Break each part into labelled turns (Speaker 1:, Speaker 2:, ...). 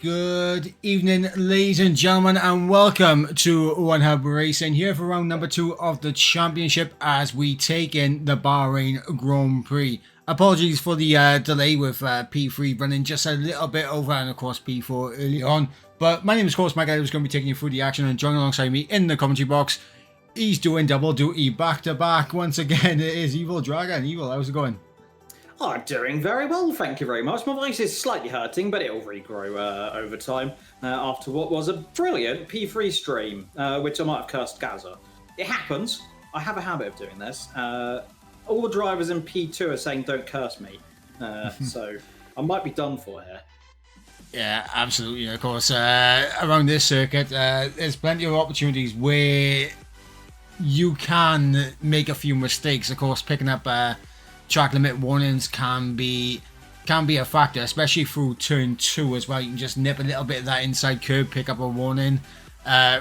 Speaker 1: Good evening, ladies and gentlemen, and welcome to One Hub Racing here for round number 2 of the championship as we take in the Bahrain Grand Prix. Apologies for the delay with P3 running just a little bit over, and of course P4 early on. But my name is, of course, Mike. I was going to be taking you through the action, and joining alongside me in the commentary box, he's doing double duty back to back once again. It is Evil Dragon. Evil, how's it going?
Speaker 2: Oh, I'm doing very well, thank you very much. My voice is slightly hurting, but it'll regrow over time after what was a brilliant P3 stream, which I might have cursed Gaza. It happens. I have a habit of doing this. All the drivers in P2 are saying don't curse me, so I might be done for here.
Speaker 1: Yeah, absolutely. Of course, around this circuit, there's plenty of opportunities where you can make a few mistakes. Of course, picking up track limit warnings can be a factor, especially through turn 2 as well. You can just nip a little bit of that inside curb, pick up a warning.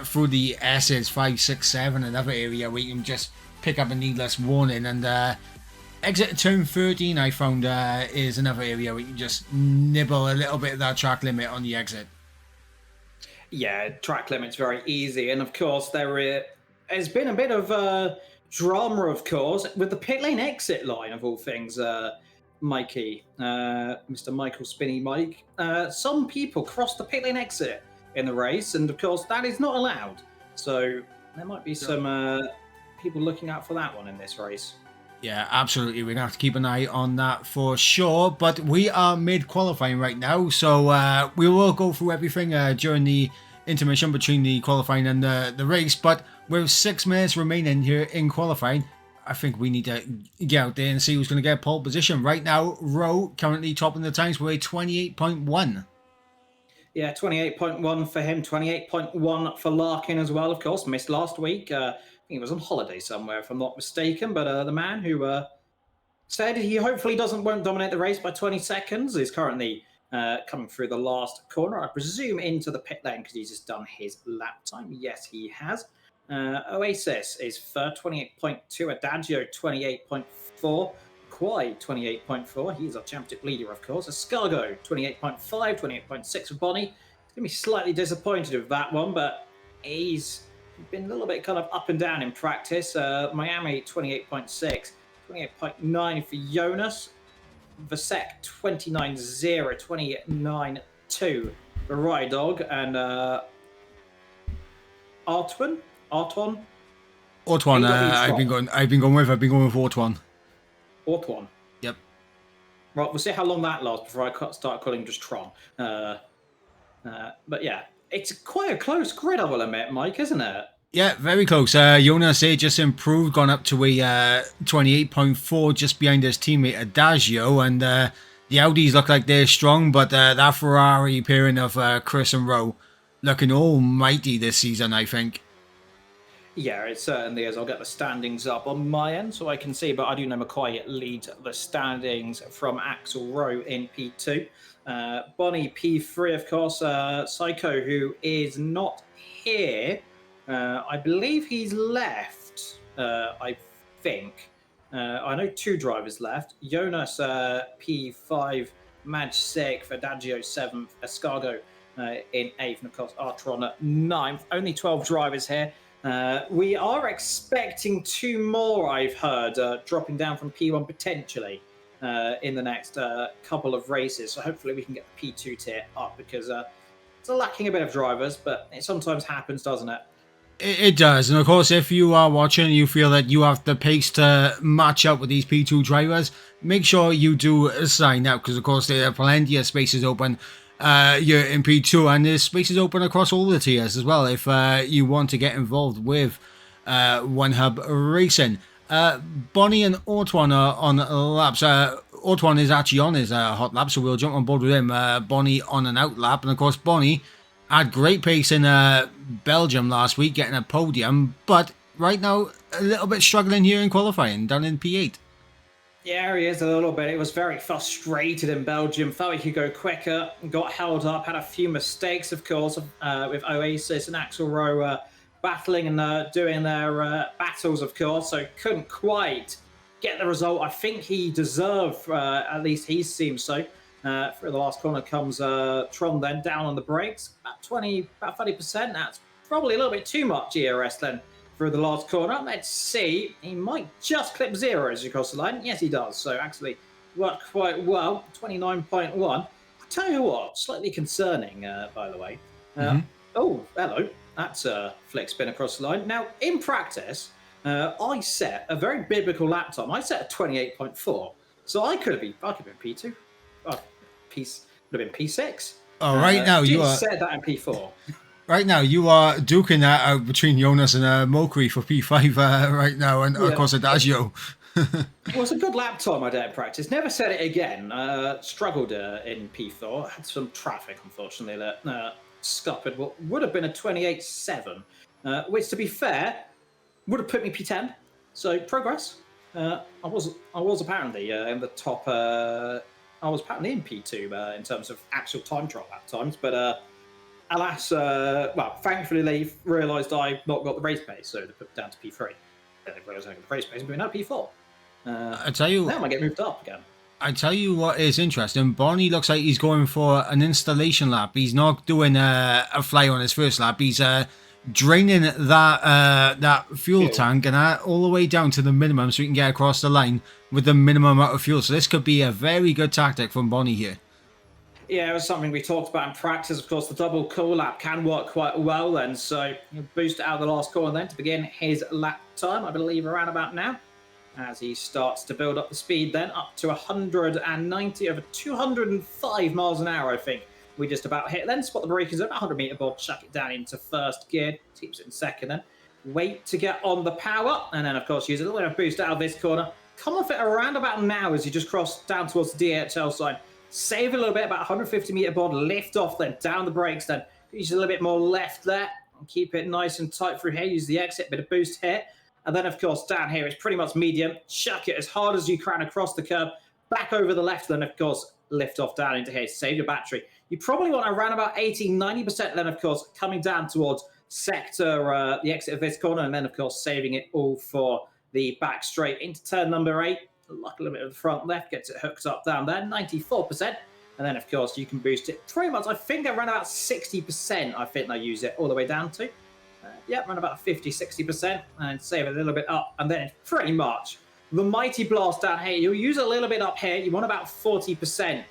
Speaker 1: Through the S's 5, 6, 7, another area where you can just pick up a needless warning. And exit turn 13, I found, is another area where you can just nibble a little bit of that track limit on the exit.
Speaker 2: Yeah, track limit's very easy, and of course there has been a bit of drama, of course, with the pit lane exit line of all things, Mikey, Mr. Michael Spinney Mike. Some people crossed the pit lane exit in the race, and of course that is not allowed. So there might be some people looking out for that one in this race.
Speaker 1: Yeah, absolutely. We're going to have to keep an eye on that for sure. But we are mid-qualifying right now, so we will go through everything during the intermission between the qualifying and the race. But with 6 minutes remaining here in qualifying, I think we need to get out there and see who's going to get pole position. Right now, Rowe currently topping the times with a 28.1.
Speaker 2: Yeah, 28.1 for him, 28.1 for Larkin as well, of course. Missed last week. I think he was on holiday somewhere, if I'm not mistaken. But the man who said he hopefully won't dominate the race by 20 seconds is currently coming through the last corner. I presume into the pit lane because he's just done his lap time. Yes, he has. Oasis is third, 28.2. Adagio, 28.4. Quai, 28.4. He's our championship leader, of course. Escargo, 28.5, 28.6 for Bonnie. He's going to be slightly disappointed with that one, but he's been a little bit kind of up and down in practice. Miami, 28.6. 28.9 for Jonas. Vasek, 29.0. 29.2 for Rydog. And Artwan,
Speaker 1: I've been going with Ortwan.
Speaker 2: Ortwan.
Speaker 1: Yep.
Speaker 2: Right, we'll see how long that lasts before I start calling him just Tron. But yeah, it's quite a close grid, I will admit, Mike, isn't it?
Speaker 1: Yeah, very close. Jonas just improved, gone up to a 28.4, just behind his teammate Adagio, and the Audis look like they're strong, but that Ferrari pairing of Chris and Rowe looking almighty this season, I think.
Speaker 2: Yeah, it certainly is. I'll get the standings up on my end so I can see, but I do know McCoy leads the standings from Axel Rowe in P2. Bonnie P3, of course. Psycho, who is not here. I believe he's left, I think. I know 2 drivers left. Jonas P5, Madge 6th, Adagio 7th, Escargo in 8th, and of course Artron at 9th. Only 12 drivers here. We are expecting 2 more, I've heard, dropping down from P1 potentially in the next couple of races. So hopefully we can get the P2 tier up because it's lacking a bit of drivers, but it sometimes happens, doesn't it?
Speaker 1: It does. And of course, if you are watching and you feel that you have the pace to match up with these P2 drivers, make sure you do sign up because, of course, there are plenty of spaces open you're in P2, and there's spaces open across all the tiers as well if you want to get involved with One Hub Racing. Bonnie and Ortwan are on laps. Ortwan is actually on his hot lap, so we'll jump on board with him. Bonnie on an out lap, and of course Bonnie had great pace in Belgium last week, getting a podium, but right now a little bit struggling here in qualifying, down in P8.
Speaker 2: Yeah, he is a little bit. It was very frustrated in Belgium. Thought he could go quicker. Got held up. Had a few mistakes, of course, with Oasis and Axel Rowe battling and doing their battles, of course. So couldn't quite get the result I think he deserved. At least he seems so. Through the last corner comes Tron then down on the brakes. About 30%. That's probably a little bit too much ERS then through the last corner. Let's see. He might just clip zero as he crosses the line. Yes, he does. So actually worked quite well. 29.1. I'll tell you what, slightly concerning, by the way. Oh, hello. That's a flick spin across the line. Now, in practice, I set a very biblical lap time. I set a 28.4. So I could have been P2. Would have been P6.
Speaker 1: Oh, right now you are
Speaker 2: said that in P4.
Speaker 1: Right now you are duking that out between Jonas and Mokri for P5 right now, and of course Adagio.
Speaker 2: It was a good lap time I did in practice. Never said it again. Struggled in P4. Had some traffic, unfortunately, that scuppered what would have been a 28.7, which, to be fair, would have put me P10. So progress. I was apparently in the top. I was apparently in P2 in terms of actual time trial lap times, but alas, thankfully they realised I've not got the race pace, so they put it down to P3. Then they realised I got the race pace, but now P4.
Speaker 1: I tell you,
Speaker 2: now I might get moved up again.
Speaker 1: I tell you what is interesting. Bonnie looks like he's going for an installation lap. He's not doing a fly on his first lap. He's draining that fuel tank and all the way down to the minimum so he can get across the line with the minimum amount of fuel. So this could be a very good tactic from Bonnie here.
Speaker 2: Yeah, it was something we talked about in practice. Of course, the double cool lap can work quite well then. So he'll boost it out of the last corner then to begin his lap time, I believe, around about now. As he starts to build up the speed then up to 190 over 205 miles an hour, I think. We just about hit then. Spot the breakers at about 100 meter board, chuck it down into first gear, keeps it in second then. Wait to get on the power, and then of course use a little bit of boost out of this corner. Come off it around about now as you just cross down towards the DHL sign. Save a little bit, about 150 meter board, lift off then, down the brakes then. Use a little bit more left there, and keep it nice and tight through here. Use the exit, bit of boost here. And then of course down here it's pretty much medium. Chuck it as hard as you can across the curb, back over the left, then of course lift off down into here. Save your battery. You probably want around about 80-90% then of course coming down towards sector, the exit of this corner, and then of course saving it all for the back straight into turn number 8. Luck a little bit of the front left, gets it hooked up down there, 94%. And then of course you can boost it pretty much, I think around about 60%, I think they use it all the way down to. Around about 50-60%, and save a little bit up, and then pretty much the mighty blast down here. You'll use a little bit up here. You want about 40%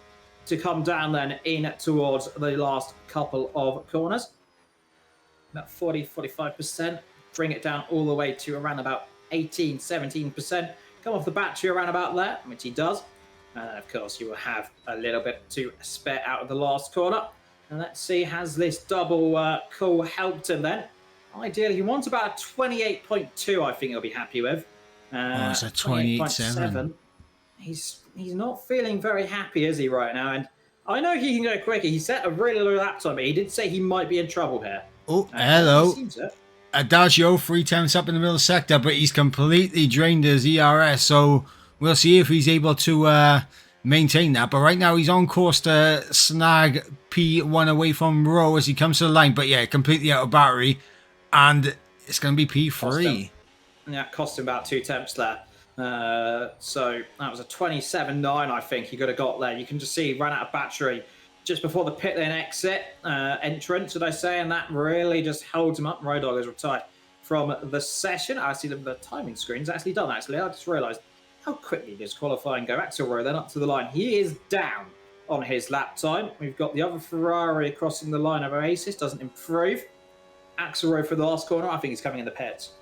Speaker 2: to come down then in towards the last couple of corners. About 40-45%. Bring it down all the way to around about 18-17%. Come off the battery around about there, which he does. And then of course you will have a little bit to spare out of the last corner. And let's see, has this double cool helped him then? Ideally, he wants about a 28.2, I think he'll be happy with.
Speaker 1: It's a 28.7.
Speaker 2: He's not feeling very happy, is he, right now? And I know he can go quicker. He set a really low lap time, but he did say he might be in trouble here.
Speaker 1: Oh, hello. Adagio 3 tenths up in the middle sector, but he's completely drained his ERS, so we'll see if he's able to maintain that. But right now he's on course to snag P1 away from Rowe as he comes to the line, but yeah, completely out of battery. And it's going to be P3.
Speaker 2: Cost him about 2 tenths there. So that was a 27.9, I think he could have got there. You can just see he ran out of battery just before the pit lane exit entrance, should I say, and that really just holds him up. Road Dog is retired from the session. I see the timing screen's actually done, actually. I just realised how quickly this qualifying go. Axel Rowe then up to the line. He is down on his lap time. We've got the other Ferrari crossing the line of Oasis, doesn't improve. Axel Rowe for the last corner. I think he's coming in the pits.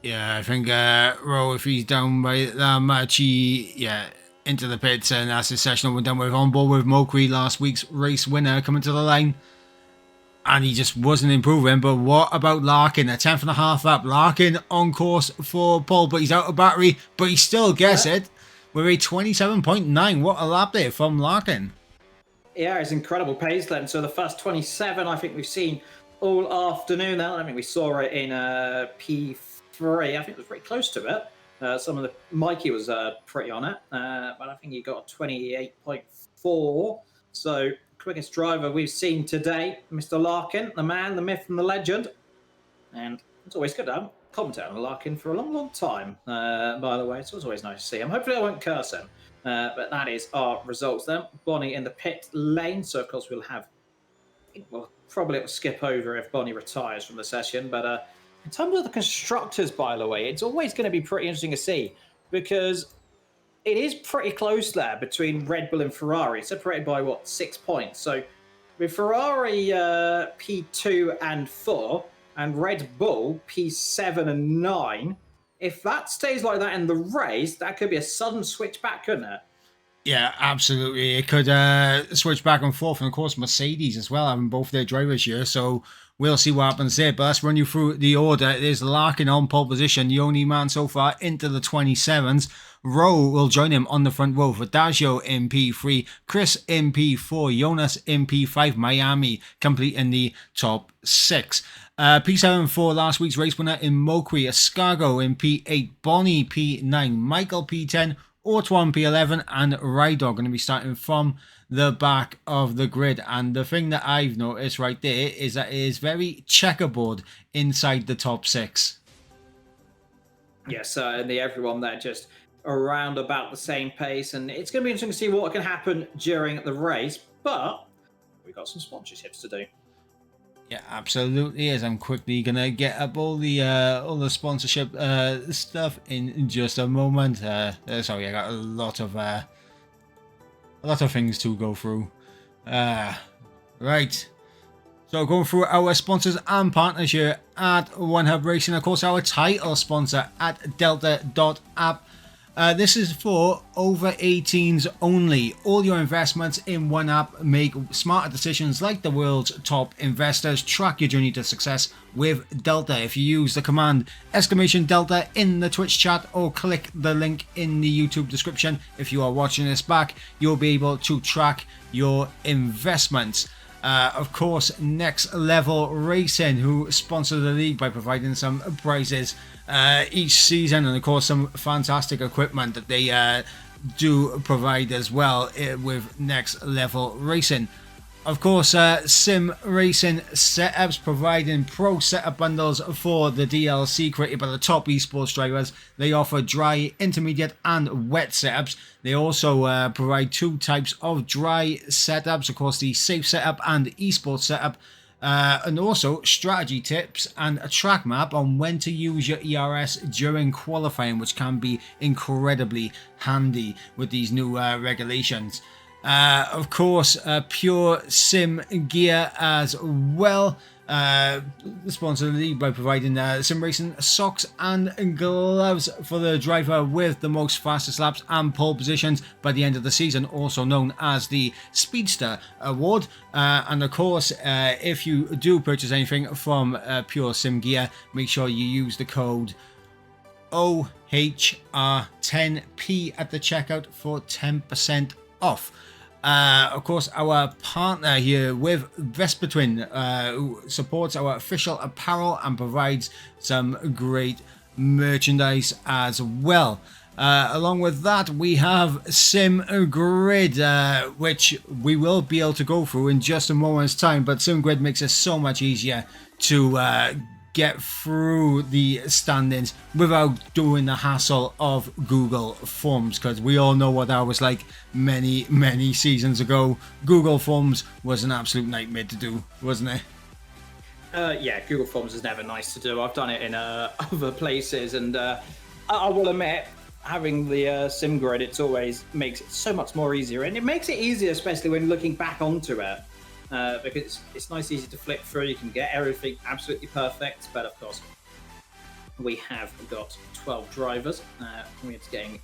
Speaker 1: Yeah, I think Rowe, if he's down by that much, into the pits, and that's his session we're done with. On board with Mokri, last week's race winner, coming to the line. And he just wasn't improving. But what about Larkin? A 10th and a half lap. Larkin on course for pole, but he's out of battery. But he still gets it with a 27.9. What a lap there from Larkin.
Speaker 2: Yeah, it's incredible pace then. So the first 27, I think we've seen all afternoon now. I mean, we saw it in P3. I think it was pretty close to it. Some of the Mikey was pretty on it, but I think he got a 28.4. So quickest driver we've seen today, Mr. Larkin, the man, the myth, and the legend. And it's always good to have. commentated on Larkin for a long, long time, by the way. So it's always nice to see him. Hopefully I won't curse him. But that is our results then. Bonnie in the pit lane. So, of course, we'll probably skip over if Bonnie retires from the session. But in terms of the constructors, by the way, it's always going to be pretty interesting to see because it is pretty close there between Red Bull and Ferrari, separated by, 6 points. So with Ferrari P2 and 4 and Red Bull P7 and 9, if that stays like that in the race, that could be a sudden switch back, couldn't it?
Speaker 1: Yeah, absolutely. It could switch back and forth. And of course, Mercedes as well, having both their drivers here. So we'll see what happens there. But let's run you through the order. It is Larkin on pole position, the only man so far into the 27s. Rowe will join him on the front row. Verdagio in P3, Chris in P4, Jonas in P5, Miami complete in the top 6. P7 for last week's race winner in Mokri, Escargo in P8, Bonnie P9, Michael P10, Ortwan P11 and Rydog going to be starting from the back of the grid. And the thing that I've noticed right there is that it is very checkerboard inside the top 6.
Speaker 2: Yes, and everyone there just around about the same pace, and it's going to be interesting to see what can happen during the race, but we've got some sponsorships to do.
Speaker 1: Yeah, absolutely. As I'm quickly gonna get up all the sponsorship stuff in just a moment. Sorry, I got a lot of things to go through. Right. So going through our sponsors and partners here at One Hub Racing. Of course, our title sponsor at Delta.app. This is for over 18s only. All your investments in one app. Make smarter decisions like the world's top investors. Track your journey to success with Delta. If you use the command !Delta in the Twitch chat or click the link in the YouTube description, if you are watching this back, you'll be able to track your investments. Of course, Next Level Racing, who sponsor the league by providing some prizes each season, and of course some fantastic equipment that they do provide as well with Next Level Racing. Of course, Sim Racing Setups, providing pro setup bundles for the DLC created by the top esports drivers. They offer dry, intermediate and wet setups. They also provide 2 types of dry setups, of course the safe setup and esports setup, and also strategy tips and a track map on when to use your ERS during qualifying, which can be incredibly handy with these new regulations. Of course, Pure Sim Gear as well. Sponsor the league by providing sim racing socks and gloves for the driver with the most fastest laps and pole positions by the end of the season, also known as the Speedster Award. And of course, if you do purchase anything from Pure Sim Gear, make sure you use the code OHR10P at the checkout for 10% off. Of course, our partner here with Vespa Twin, who supports our official apparel and provides some great merchandise as well. Along with that, we have Sim Grid, which we will be able to go through in just a moment's time, but Sim Grid makes it so much easier to get through the standings without doing the hassle of Google Forms, because we all know what that was like many seasons ago. Google Forms was an absolute nightmare to do, wasn't it?
Speaker 2: Yeah, Google Forms is never nice to do. I've done it in other places, and I will admit, having the SimGrid, it always makes it so much more easier, and it makes it easier, especially when looking back onto it. Because it's nice, easy to flip through. You can get everything absolutely perfect. But of course, we have got 12 drivers. We're just getting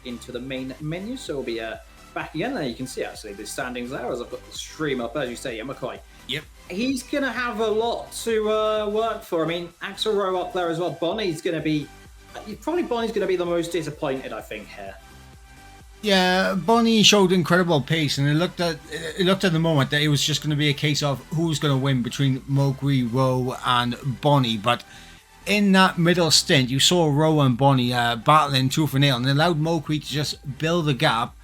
Speaker 2: into the main menu, so we'll be back again. There you can see actually the standings there as I've got the stream up. As you say, yeah, McCoy.
Speaker 1: Yep.
Speaker 2: He's going to have a lot to work for. I mean, Axel Rowe up there as well. Bonnie's going to be the most disappointed, I think, here.
Speaker 1: Yeah, Bonnie showed incredible pace, and it looked at the moment that it was just going to be a case of who's going to win between Mowgli, Rowe, and Bonnie. But in that middle stint, you saw Rowe and Bonnie battling tooth and nail, and allowed Mowgli to just build a gap.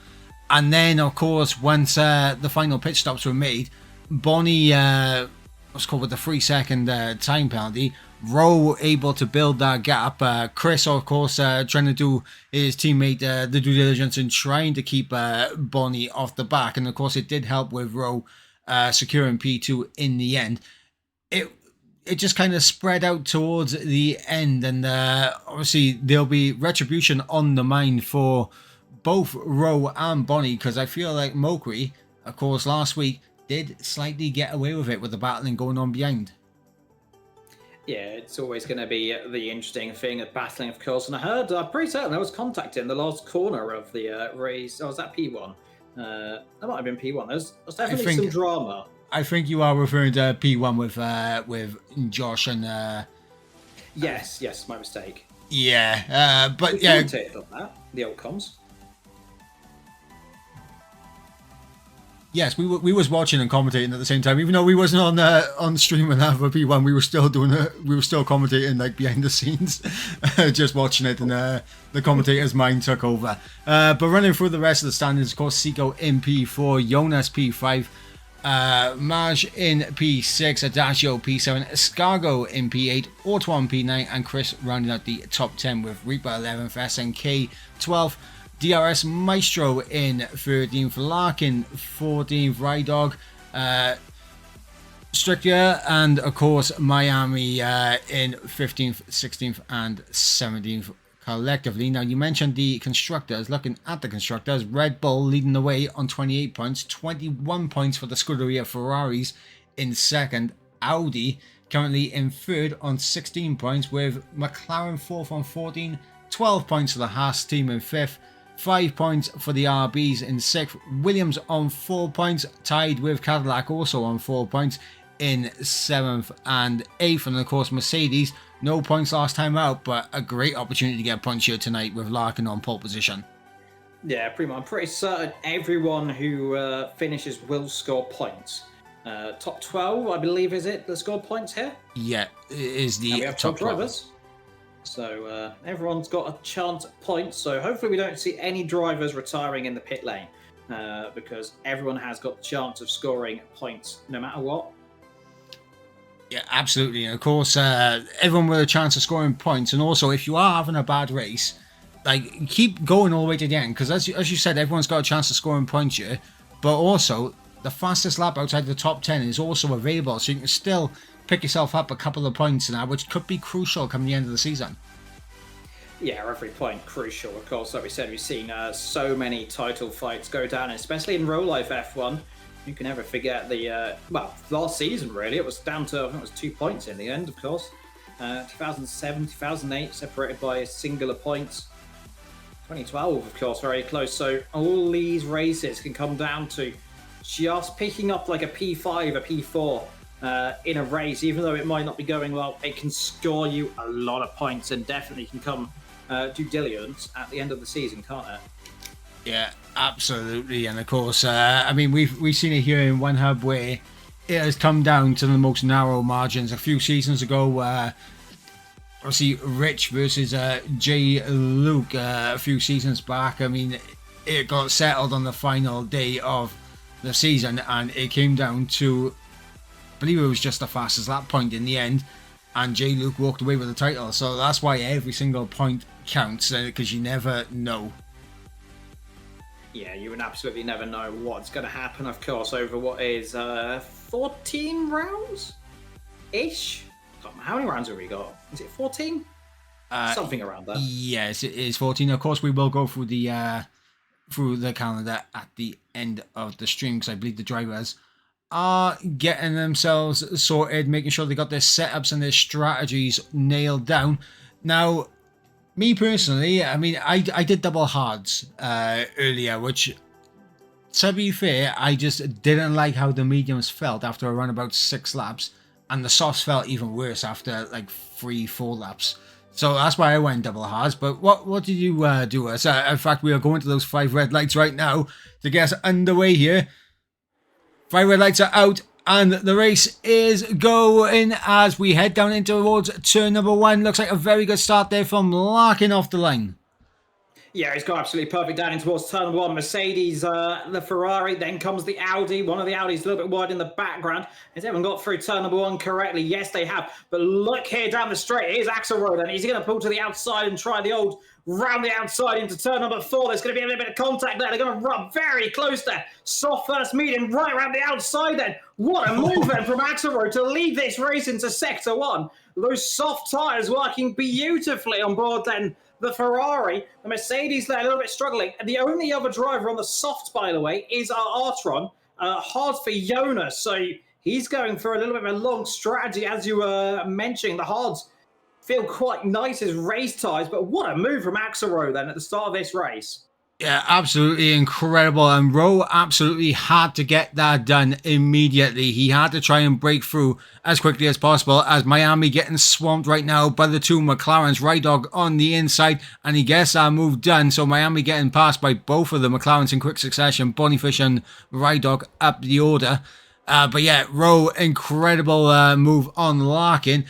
Speaker 1: And then, of course, once the final pit stops were made, Bonnie was caught with the 3-second time penalty. Rowe able to build that gap. Chris, of course, trying to do his teammate the due diligence and trying to keep Bonnie off the back. And of course, it did help with Rowe securing P2 in the end. It just kind of spread out towards the end, and obviously there'll be retribution on the mind for both Rowe and Bonnie, because I feel like Mokri, of course, last week did slightly get away with it with the battling going on behind.
Speaker 2: Yeah, it's always going to be the interesting thing of battling, of course. And I heard, I'm pretty certain I was contacted in the last corner of the race. Oh, was that P1? That might have been P1. There's definitely some drama.
Speaker 1: I think you are referring to P1 with Josh and...
Speaker 2: Yes, my mistake.
Speaker 1: Yeah, but
Speaker 2: we
Speaker 1: yeah...
Speaker 2: commentated on that, the outcomes.
Speaker 1: Yes, we was watching and commentating at the same time, even though we wasn't on stream with that for P1. We were still commentating like behind the scenes, just watching it, and the commentator's mind took over. But running through the rest of the standings, of course, Seiko in P4, Jonas P5, Maj in P6, Adagio P7, Escargo in P8, Ortwan P9, and Chris rounding out the top 10 with Reaper 11th, SNK 12th, DRS Maestro in 13th, Larkin 14th, Rydog, Strictia, and of course Miami in 15th, 16th, and 17th collectively. Now, you mentioned the constructors. Looking at the constructors, Red Bull leading the way on 28 points, 21 points for the Scuderia Ferraris in second, Audi currently in third on 16 points, with McLaren fourth on 14, 12 points for the Haas team in fifth, 5 points for the RBs in 6th, Williams on 4 points, tied with Cadillac also on 4 points in 7th and 8th, and of course Mercedes, no points last time out, but a great opportunity to get points here tonight with Larkin on pole position.
Speaker 2: Yeah, pretty much. I'm pretty certain everyone who finishes will score points. Top 12, I believe, is it, that scored points here?
Speaker 1: Yeah, it is the
Speaker 2: and we have
Speaker 1: top
Speaker 2: drivers. So everyone's got a chance at points. So hopefully we don't see any drivers retiring in the pit lane, because everyone has got the chance of scoring points no matter what.
Speaker 1: Yeah, absolutely. And of course, everyone with a chance of scoring points. And also, if you are having a bad race, like, keep going all the way to the end, because as you said, everyone's got a chance of scoring points here. But also, the fastest lap outside the top 10 is also available, so you can still pick yourself up a couple of points now, which could be crucial come the end of the season.
Speaker 2: Yeah, every point crucial. Of course, like we said, we've seen so many title fights go down, especially in real life F1. You can never forget the last season, really. It was down to, I think it was 2 points in the end, of course. 2007, 2008, separated by singular points. 2012, of course, very close. So all these races can come down to just picking up like a P5, a P4 in a race. Even though it might not be going well, it can score you a lot of points and definitely can come due diligence at the end of the season, can't it?
Speaker 1: Yeah, absolutely. And of course, I mean, we've seen it here in One Hub where it has come down to the most narrow margins. A few seasons ago, obviously Rich versus J. Luke a few seasons back. I mean, it got settled on the final day of the season, and it came down to, I believe it was just the fastest lap point in the end, and J. Luke walked away with the title. So that's why every single point counts, because you never know.
Speaker 2: Yeah, you would absolutely never know what's going to happen, of course, over what is 14 rounds-ish? How many rounds have we got? Is it 14? Something around that.
Speaker 1: Yes, it is 14. Of course, we will go through the calendar at the end of the stream, because I believe the drivers are getting themselves sorted, making sure they got their setups and their strategies nailed down. Now, me personally, I mean, I did double hards earlier, which, to be fair, I just didn't like how the mediums felt after I ran about 6 laps, and the softs felt even worse after like 3-4 laps. So that's why I went double hards. But what did you do? In fact, we are going to those 5 red lights right now to get us underway here. 5 red lights are out, and the race is going as we head down into towards turn number 1. Looks like a very good start there from Larkin off the line.
Speaker 2: Yeah, he's got absolutely perfect down in towards turn one. Mercedes, the Ferrari, then comes the Audi. One of the Audis a little bit wide in the background. Has everyone got through turn number one correctly? Yes, they have. But look here down the straight. Here's Axelrod, and he's going to pull to the outside and try the old round the outside into turn number four. There's going to be a little bit of contact there. They're going to rub very close there. Soft first medium right around the outside then. What a move then from Axelrod to lead this race into sector one. Those soft tyres working beautifully on board then. The Ferrari, the Mercedes there a little bit struggling. And the only other driver on the soft, by the way, is our Artron. Hard for Jonas. So he's going for a little bit of a long strategy, as you were mentioning. The hards feel quite nice as race tyres, but what a move from Axelrod then at the start of this race.
Speaker 1: Yeah, absolutely incredible. And Rowe absolutely had to get that done immediately. He had to try and break through as quickly as possible, as Miami getting swamped right now by the two McLarens. Rydog on the inside, and he gets that move done. So Miami getting passed by both of the McLarens in quick succession. Bonifish and Rydog up the order. But yeah, Rowe, incredible move on Larkin.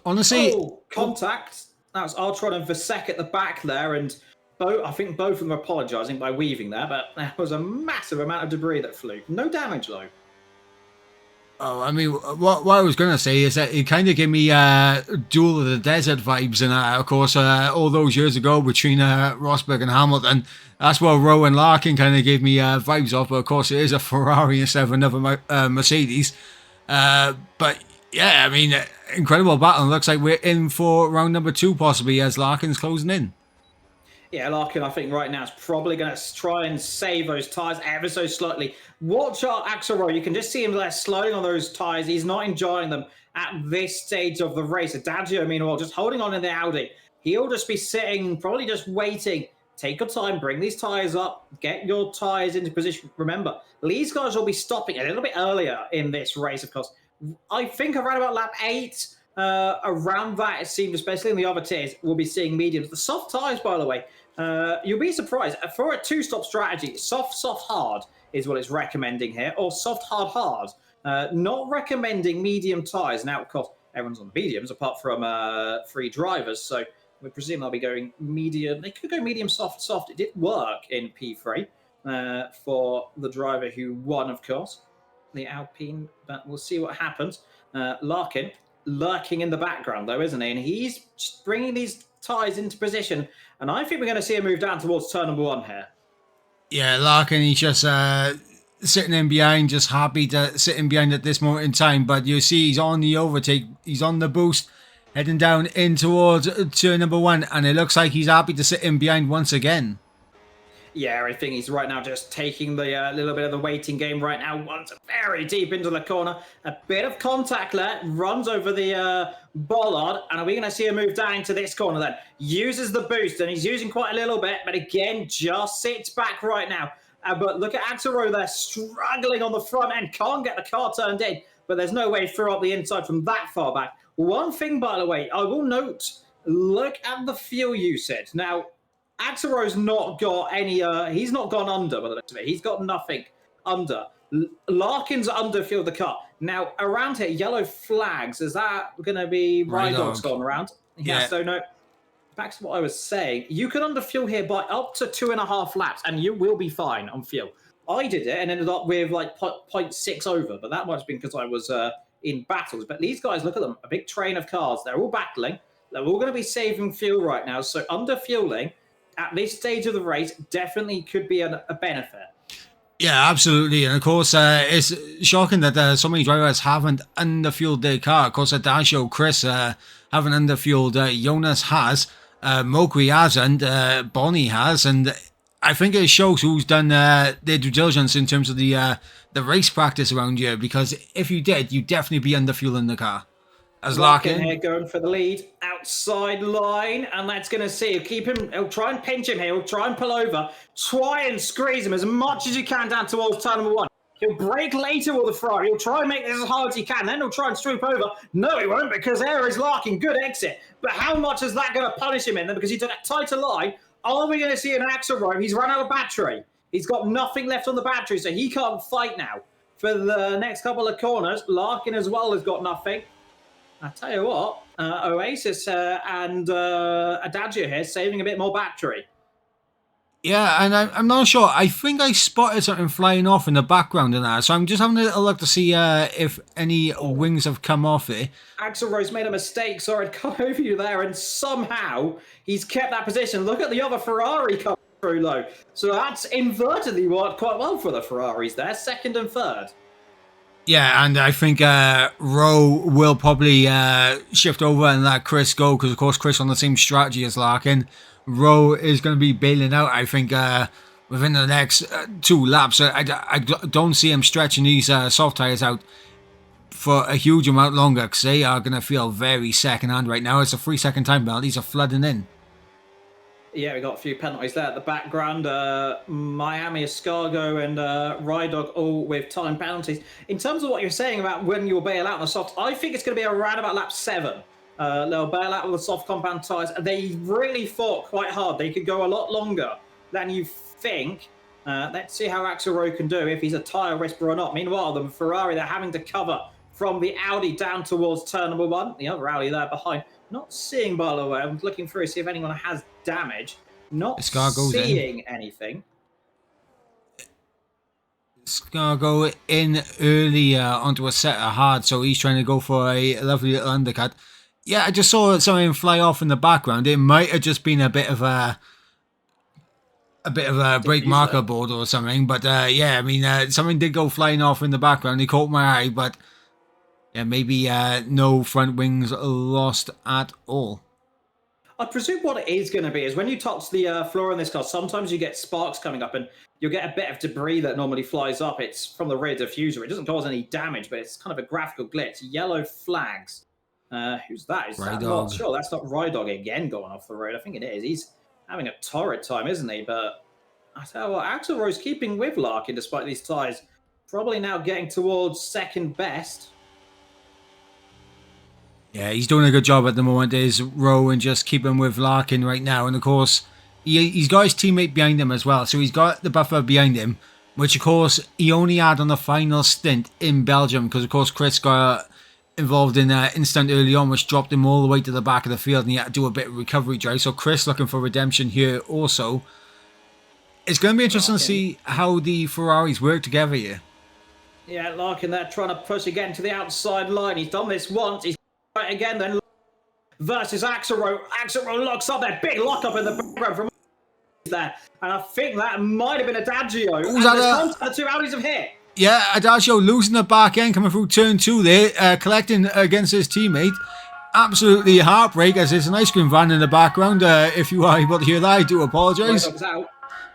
Speaker 1: Honestly...
Speaker 2: Contact. That was Artron and Vasek at the back there, and... I think both of them are apologising by weaving there, but there was a massive amount of debris that flew. No damage, though.
Speaker 1: Oh, I mean, what I was going to say is that it kind of gave me Duel of the Desert vibes. And, of course, all those years ago between Rosberg and Hamilton, that's what Rowe and Larkin kind of gave me vibes of. But, of course, it is a Ferrari instead of another Mercedes. But, yeah, I mean, incredible battle. Looks like we're in for round number 2, possibly, as Larkin's closing in.
Speaker 2: Yeah, Larkin, I think right now is probably going to try and save those tyres ever so slightly. Watch out, Axelrod. You can just see him there sliding on those tyres. He's not enjoying them at this stage of the race. Adagio, meanwhile, just holding on in the Audi. He'll just be sitting, probably just waiting. Take your time, bring these tyres up, get your tyres into position. Remember, these guys will be stopping a little bit earlier in this race, of course. I think around about lap 8, around that, it seems, especially in the other tiers, we'll be seeing mediums. The soft tyres, by the way, you'll be surprised. For a two-stop strategy, soft, hard is what it's recommending here, or soft, hard. Not recommending medium tyres. Now, of course, everyone's on the mediums, apart from 3 drivers, so we presume they'll be going medium. They could go medium, soft. It did work in P3 for the driver who won, of course, the Alpine, but we'll see what happens. Larkin lurking in the background, though, isn't he? And he's just bringing these tyres into position, and I think we're going to see him move down towards turn number 1 here.
Speaker 1: Yeah, Larkin, he's just sitting in behind, just happy to sit in behind at this moment in time. But you see he's on the overtake, he's on the boost, heading down in towards turn number 1, and it looks like he's happy to sit in behind once again.
Speaker 2: Yeah, I think he's right now just taking the little bit of the waiting game right now. Once very deep into the corner. A bit of contact there. Runs over the bollard. And are we going to see him move down into this corner then? Uses the boost, and he's using quite a little bit. But again, just sits back right now. But look at Axelrod there, struggling on the front end. Can't get the car turned in. But there's no way through up the inside from that far back. One thing, by the way, I will note, look at the fuel usage. Now, Axelrod's not got any, he's not gone under by the looks of it. He's got nothing under. Larkin's underfueled the car. Now, around here, yellow flags. Is that going to be Rydog's gone around? Yeah, so no. Back to what I was saying. You can underfuel here by up to 2.5 laps, and you will be fine on fuel. I did it and ended up with like 0.6 over, but that might have been because I was in battles. But these guys, look at them. A big train of cars. They're all battling. They're all going to be saving fuel right now. So underfueling at this stage of the race definitely could be a benefit.
Speaker 1: Yeah, absolutely. And of course, it's shocking that so many drivers haven't underfueled their car. Of course, Adagio, Chris haven't underfueled. Jonas has. Mokri hasn't. Bonnie has. And I think it shows who's done their due diligence in terms of the race practice around here. Because if you did, you'd definitely be underfueling the car. As Larkin
Speaker 2: here going for the lead, outside line, and that's going to see. He'll keep him. He'll try and pinch him here. He'll try and pull over. Try and squeeze him as much as you can down towards turn number 1. He'll brake later with the Ferrari. He'll try and make this as hard as he can. Then he'll try and swoop over. No, he won't, because there is Larkin. Good exit. But how much is that going to punish him in there? Because he took a tighter line. Are we going to see an Axelrod? He's run out of battery. He's got nothing left on the battery, so he can't fight now. For the next couple of corners, Larkin as well has got nothing. I tell you what, Oasis and Adagio here saving a bit more battery.
Speaker 1: Yeah, and I'm not sure. I think I spotted something flying off in the background and that, so I'm just having a little look to see if any
Speaker 2: Oh,
Speaker 1: wings have come off it.
Speaker 2: Axel Rose made a mistake. Sorry, I'd come over you there, and somehow he's kept that position. Look at the other Ferrari coming through low. So that's invertedly worked quite well for the Ferraris there, second and third.
Speaker 1: Yeah, and I think Rowe will probably shift over and let Chris go because, of course, Chris on the same strategy as Larkin. Rowe is going to be bailing out, I think, within the next 2 laps. I don't see him stretching these soft tyres out for a huge amount longer because they are going to feel very second-hand right now. It's a 3-second time penalties are flooding in.
Speaker 2: Yeah, we got a few penalties there at the background. Miami, Escargo, and Rydog all with time penalties. In terms of what you're saying about when you'll bail out on the soft, I think it's going to be around about lap 7. They'll bail out with the soft compound tyres. They really fought quite hard. They could go a lot longer than you think. Let's see how Axel Rowe can do if he's a tyre whisperer or not. Meanwhile, the Ferrari, they're having to cover from the Audi down towards turn number 1. The other Audi there behind. Not seeing, by the way. I'm looking through to see if anyone has damage. Not seeing anything.
Speaker 1: Escargo in early onto a set of hard, so he's trying to go for a lovely little undercut. Yeah, I just saw something fly off in the background. It might have just been a bit of a brake marker board or something, but yeah, I mean, something did go flying off in the background. It caught my eye, but yeah, maybe no front wings lost at all.
Speaker 2: I presume what it is going to be is when you touch the floor in this car, sometimes you get sparks coming up and you'll get a bit of debris that normally flies up. It's from the rear diffuser. It doesn't cause any damage, but it's kind of a graphical glitch. Yellow flags. Who's that? Is that not sure? That's not Rydog again going off the road. I think it is. He's having a torrid time, isn't he? But I tell you what, Axel Rose keeping with Larkin despite these tyres. Probably now getting towards second best.
Speaker 1: Yeah, he's doing a good job at the moment. Is Rowe and just keeping with Larkin right now. And of course, he's got his teammate behind him as well. So he's got the buffer behind him, which of course he only had on the final stint in Belgium because of course Chris got involved in an incident early on which dropped him all the way to the back of the field and he had to do a bit of recovery drive. So Chris looking for redemption here also. It's going to be interesting to see how the Ferraris work together here.
Speaker 2: Yeah, Larkin there trying to push again to the outside line. He's done this once. He's right again then versus Axel Rowe. Axel Rowe locks up there. Big lock up in the background from there. And I think that might have been Adagio. The two Audis have hit.
Speaker 1: Yeah, Adagio losing the back end coming through turn 2 there, collecting against his teammate. Absolutely heartbreak as there's an ice cream van in the background. If you are able to hear that, I do apologise.
Speaker 2: Rydog's out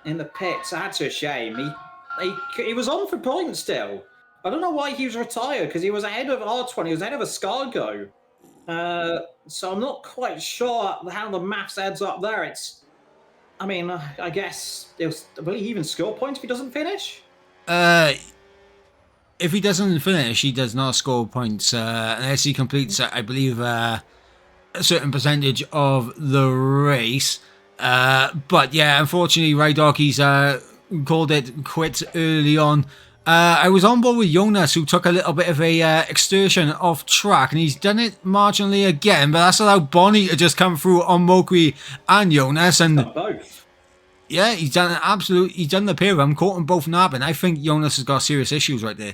Speaker 2: in the pits. That's a shame. He was on for points still. I don't know why he was retired because he was ahead of R20. He was ahead of Escargo. So I'm not quite sure how the maths adds up there. I mean, I guess will he even score points if he doesn't finish?
Speaker 1: If he doesn't finish, he does not score points unless he completes, I believe, a certain percentage of the race. But yeah, unfortunately, Rydog, he's called it quits early on. I was on board with Jonas, who took a little bit of a excursion off track, and he's done it marginally again, but that's allowed Bonnie to just come through on Mokri and Jonas, and
Speaker 2: both.
Speaker 1: Yeah, he's done the pair of them, caught them both napping. I think Jonas has got serious issues right there.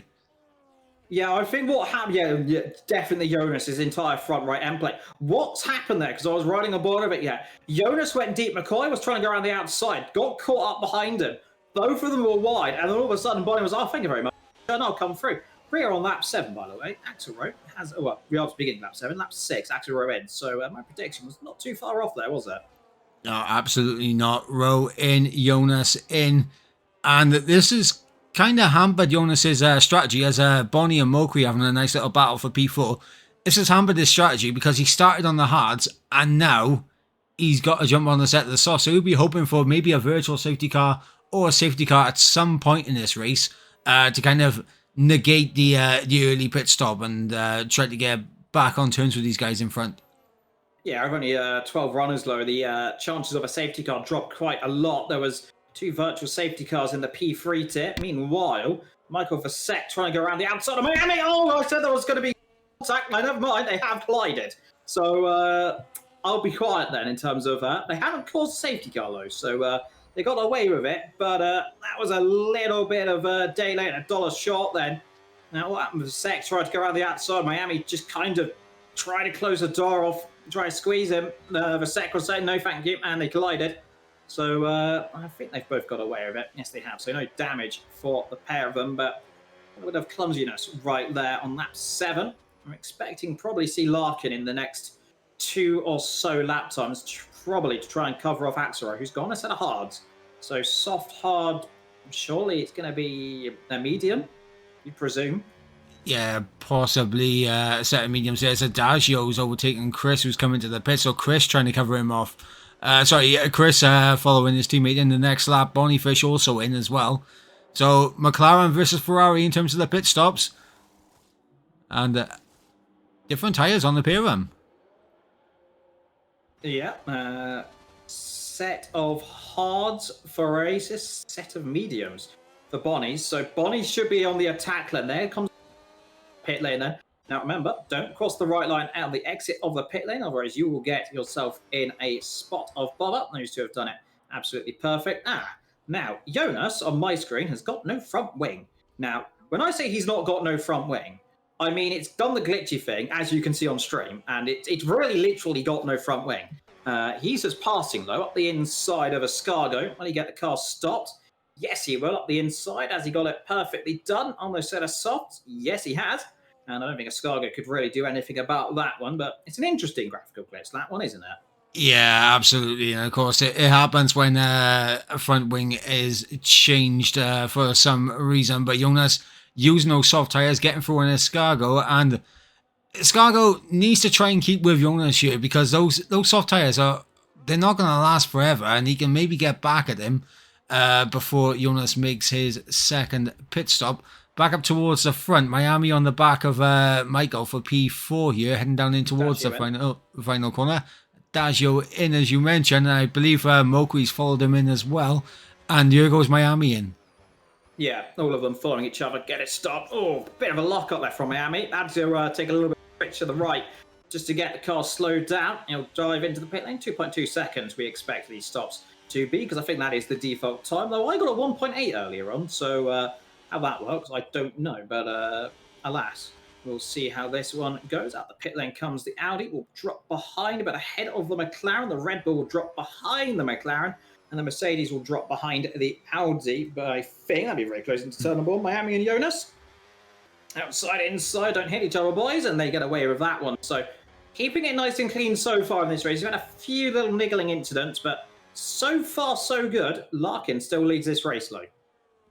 Speaker 2: Yeah, I think what happened, yeah, definitely Jonas, his entire front right end plate. What's happened there? Because I was riding aboard of it, yeah. Jonas went deep. McCoy was trying to go around the outside, got caught up behind him. Both of them were wide, and then all of a sudden, Bonnie was, oh, thank you very much. And I'll come through. We're on lap 7, by the way. Axel Rowe has, well, we are beginning lap 7, lap 6, Axel Rowe ends. So my prediction was not too far off there, was it?
Speaker 1: No, absolutely not. Rowe in, Jonas in. And this is kind of hampered Jonas's strategy as Bonnie and Mokri having a nice little battle for P4. This has hampered his strategy because he started on the hards and now he's got to jump on the set of the soft. So he'll be hoping for maybe a virtual safety car or a safety car at some point in this race to kind of negate the early pit stop and try to get back on terms with these guys in front.
Speaker 2: Yeah, I've only 12 runners low. The chances of a safety car dropped quite a lot. There was 2 virtual safety cars in the P3 tier. Meanwhile, Michael Vasek trying to go around the outside of Miami. Oh, I said there was going to be contact. No, never mind. They have collided. So I'll be quiet then in terms of they haven't caused a safety car though. So They got away with it, but that was a little bit of a day late, $1 short then. Now, what happened was Sec tried to go around the outside. Miami just kind of tried to close the door off, try to squeeze him. The Sec was saying, no, thank you, and they collided. So I think they've both got away with it. Yes, they have. So no damage for the pair of them, but a bit of clumsiness right there on lap 7. I'm expecting probably see Larkin in the next 2 or so lap times, probably to try and cover off Axelrod, who's got a set of hards. So soft, hard, surely it's going to be a medium, you presume.
Speaker 1: Yeah, possibly a set of mediums. There's Adagio's overtaking Chris, who's coming to the pit. So Chris trying to cover him off. Chris following his teammate in the next lap. Bonifish also in as well. So McLaren versus Ferrari in terms of the pit stops. And different tyres on the pair of them.
Speaker 2: Yeah, set of hards for Oasis, set of mediums for Bonnie's. So Bonnie should be on the attack lane. There comes pit lane then. Now remember, don't cross the right line out of the exit of the pit lane, otherwise you will get yourself in a spot of bother. Those two have done it absolutely perfect. Now Jonas on my screen has got no front wing. Now, when I say he's not got no front wing, I mean it's done the glitchy thing, as you can see on stream, and it's really literally got no front wing. He's just passing though up the inside of Escargo. Will he get the car stopped? Yes, he will. Up the inside. Has he got it perfectly done on those set of softs? Yes, he has. And I don't think Escargo could really do anything about that one, but it's an interesting graphical glitch, that one, isn't it?
Speaker 1: Yeah, absolutely. And of course, it happens when a front wing is changed for some reason. But Jonas using those soft tyres, getting through an Escargo, and Escargo needs to try and keep with Jonas here because those soft tyres they're not going to last forever, and he can maybe get back at him before Jonas makes his second pit stop. Back up towards the front. Miami on the back of Michael for P4 here, heading down in towards the final corner. Dagio in, as you mentioned, and I believe Mokui's followed him in as well. And here goes Miami in.
Speaker 2: Yeah, all of them following each other. Get it stopped. Oh, bit of a lock-up there from Miami. Had to take a little bit of switch to the right just to get the car slowed down. He'll dive into the pit lane. 2.2 seconds we expect these stops to be, because I think that is the default time. Though I got a 1.8 earlier on, so how that works, I don't know. But alas, we'll see how this one goes. Out the pit lane comes the Audi. Will drop behind, but ahead of the McLaren. The Red Bull will drop behind the McLaren. And the Mercedes will drop behind the Audi. But I think that'll be very close into turn number 1. Miami and Jonas. Outside, inside, don't hit each other, boys. And they get away with that one. So keeping it nice and clean so far in this race. We've had a few little niggling incidents, but so far so good. Larkin still leads this race, though.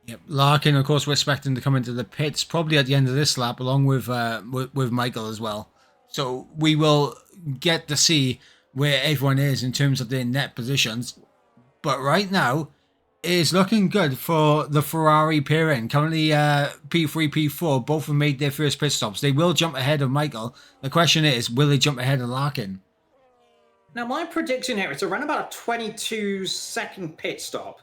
Speaker 1: Yep, Larkin, of course, we're expecting to come into the pits probably at the end of this lap, along with Michael as well. So we will get to see where everyone is in terms of their net positions. But right now, it is looking good for the Ferrari pairing. Currently, P3, P4, both have made their first pit stops. They will jump ahead of Michael. The question is, will they jump ahead of Larkin?
Speaker 2: Now, my prediction here is around about a 22-second pit stop.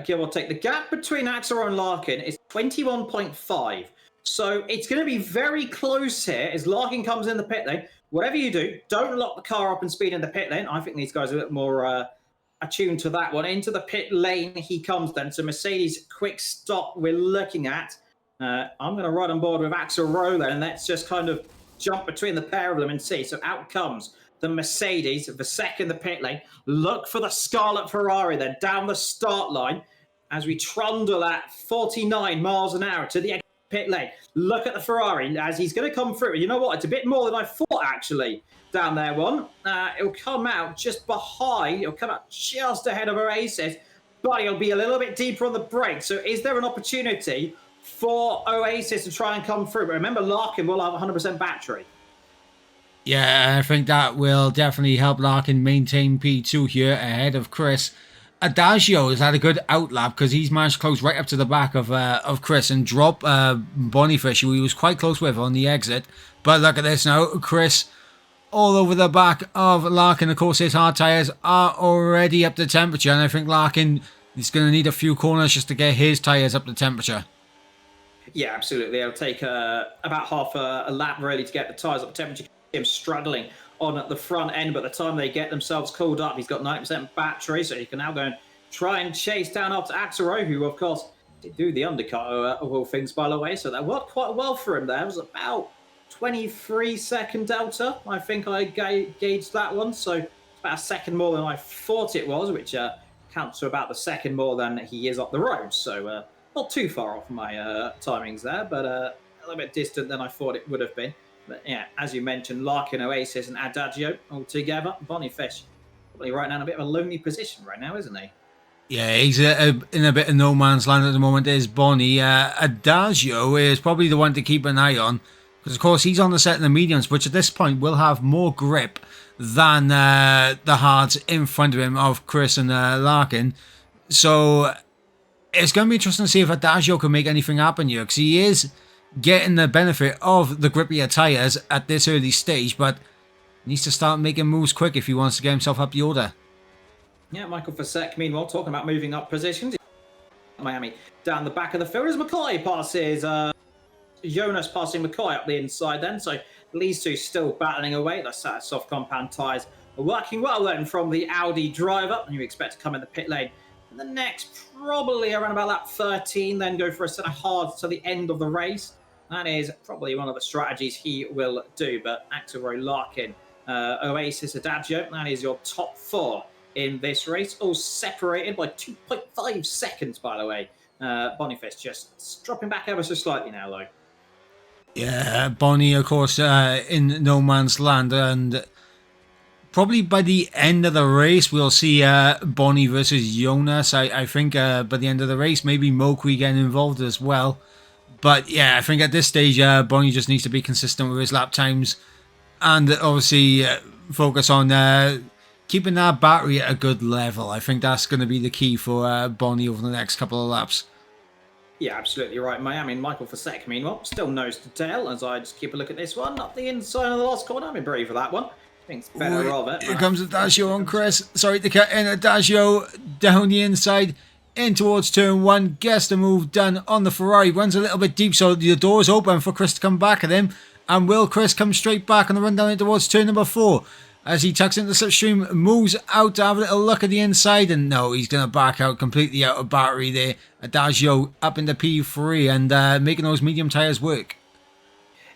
Speaker 2: Give or take. The gap between Axelrod and Larkin is 21.5. So it's going to be very close here as Larkin comes in the pit lane. Whatever you do, don't lock the car up and speed in the pit lane. I think these guys are a bit more attuned to that one. Into the pit lane he comes then. So Mercedes quick stop we're looking at. I'm going to ride on board with Axelrod then, and let's just kind of jump between the pair of them and see. So out comes the Mercedes, the second the pit lane. Look for the Scarlet Ferrari then down the start line as we trundle at 49 miles an hour to the pit lane. Look at the Ferrari as he's going to come through. You know what? It's a bit more than I thought, actually, down there one. It'll come out just behind. It'll come out just ahead of Oasis, but he'll be a little bit deeper on the brake. So is there an opportunity for Oasis to try and come through? But remember, Larkin will have 100% battery.
Speaker 1: Yeah, I think that will definitely help Larkin maintain P2 here ahead of Chris. Adagio has had a good outlap because he's managed to close right up to the back of Chris and drop Bonifish, who he was quite close with on the exit. But look at this now, Chris all over the back of Larkin. Of course, his hard tyres are already up to temperature, and I think Larkin is going to need a few corners just to get his tyres up to temperature.
Speaker 2: Yeah, absolutely. It'll take about half a lap really to get the tyres up to temperature. Him struggling on at the front end, but the time they get themselves cooled up, he's got 90% battery, so he can now go and try and chase down after Axelrod, who, of course, did do the undercut of all things, by the way. So that worked quite well for him there. It was about 23-second delta. I think I gauged that one. So it's about a second more than I thought it was, which counts to about the second more than he is up the road. So not too far off my timings there, but a little bit distant than I thought it would have been. But yeah, as you mentioned, Larkin, Oasis, and Adagio all together. Bonifish probably right now in a bit of a lonely position right now, isn't he?
Speaker 1: Yeah, he's in a bit of no man's land at the moment. Is Bonnie. Adagio is probably the one to keep an eye on, because of course he's on the set in the mediums, which at this point will have more grip than the hards in front of him of Chris and Larkin. So it's going to be interesting to see if Adagio can make anything happen here, because he is getting the benefit of the grippier tyres at this early stage, but needs to start making moves quick if he wants to get himself up the order.
Speaker 2: Yeah, Michael Fasek, meanwhile, talking about moving up positions. Miami down the back of the field as McCoy passes. Jonas passing McCoy up the inside then. So these two still battling away. The soft compound tyres are working well then from the Audi driver. And you expect to come in the pit lane. And the next, probably around about that 13, then go for a set of hards to the end of the race. That is probably one of the strategies he will do. But Axelrod, Larkin, Oasis, Adagio, that is your top four in this race, all separated by 2.5 seconds, by the way. Boniface just dropping back ever so slightly now, though.
Speaker 1: Yeah, Bonnie, of course, in no man's land, and probably by the end of the race, we'll see Bonnie versus Jonas. I think by the end of the race, maybe Mokwi getting involved as well. But yeah, I think at this stage, Bonnie just needs to be consistent with his lap times, and obviously focus on keeping that battery at a good level. I think that's going to be the key for Bonnie over the next couple of laps.
Speaker 2: Yeah, absolutely right, Miami. Michael Fasek, meanwhile, still nose to tail as I just keep a look at this one. Up the inside of the last corner. I'm brave for that one. Thinks better of it.
Speaker 1: Here comes Adagio on Chris. Sorry to cut in. Adagio down the inside, in towards turn one. Gets the move done on the Ferrari. Runs a little bit deep, so the door's open for Chris to come back at him. And will Chris come straight back on the run down towards turn number 4? As he tucks into the slipstream, moves out to have a little look at the inside, and no, he's going to back out completely out of battery there. Adagio up into P3 and making those medium tyres work.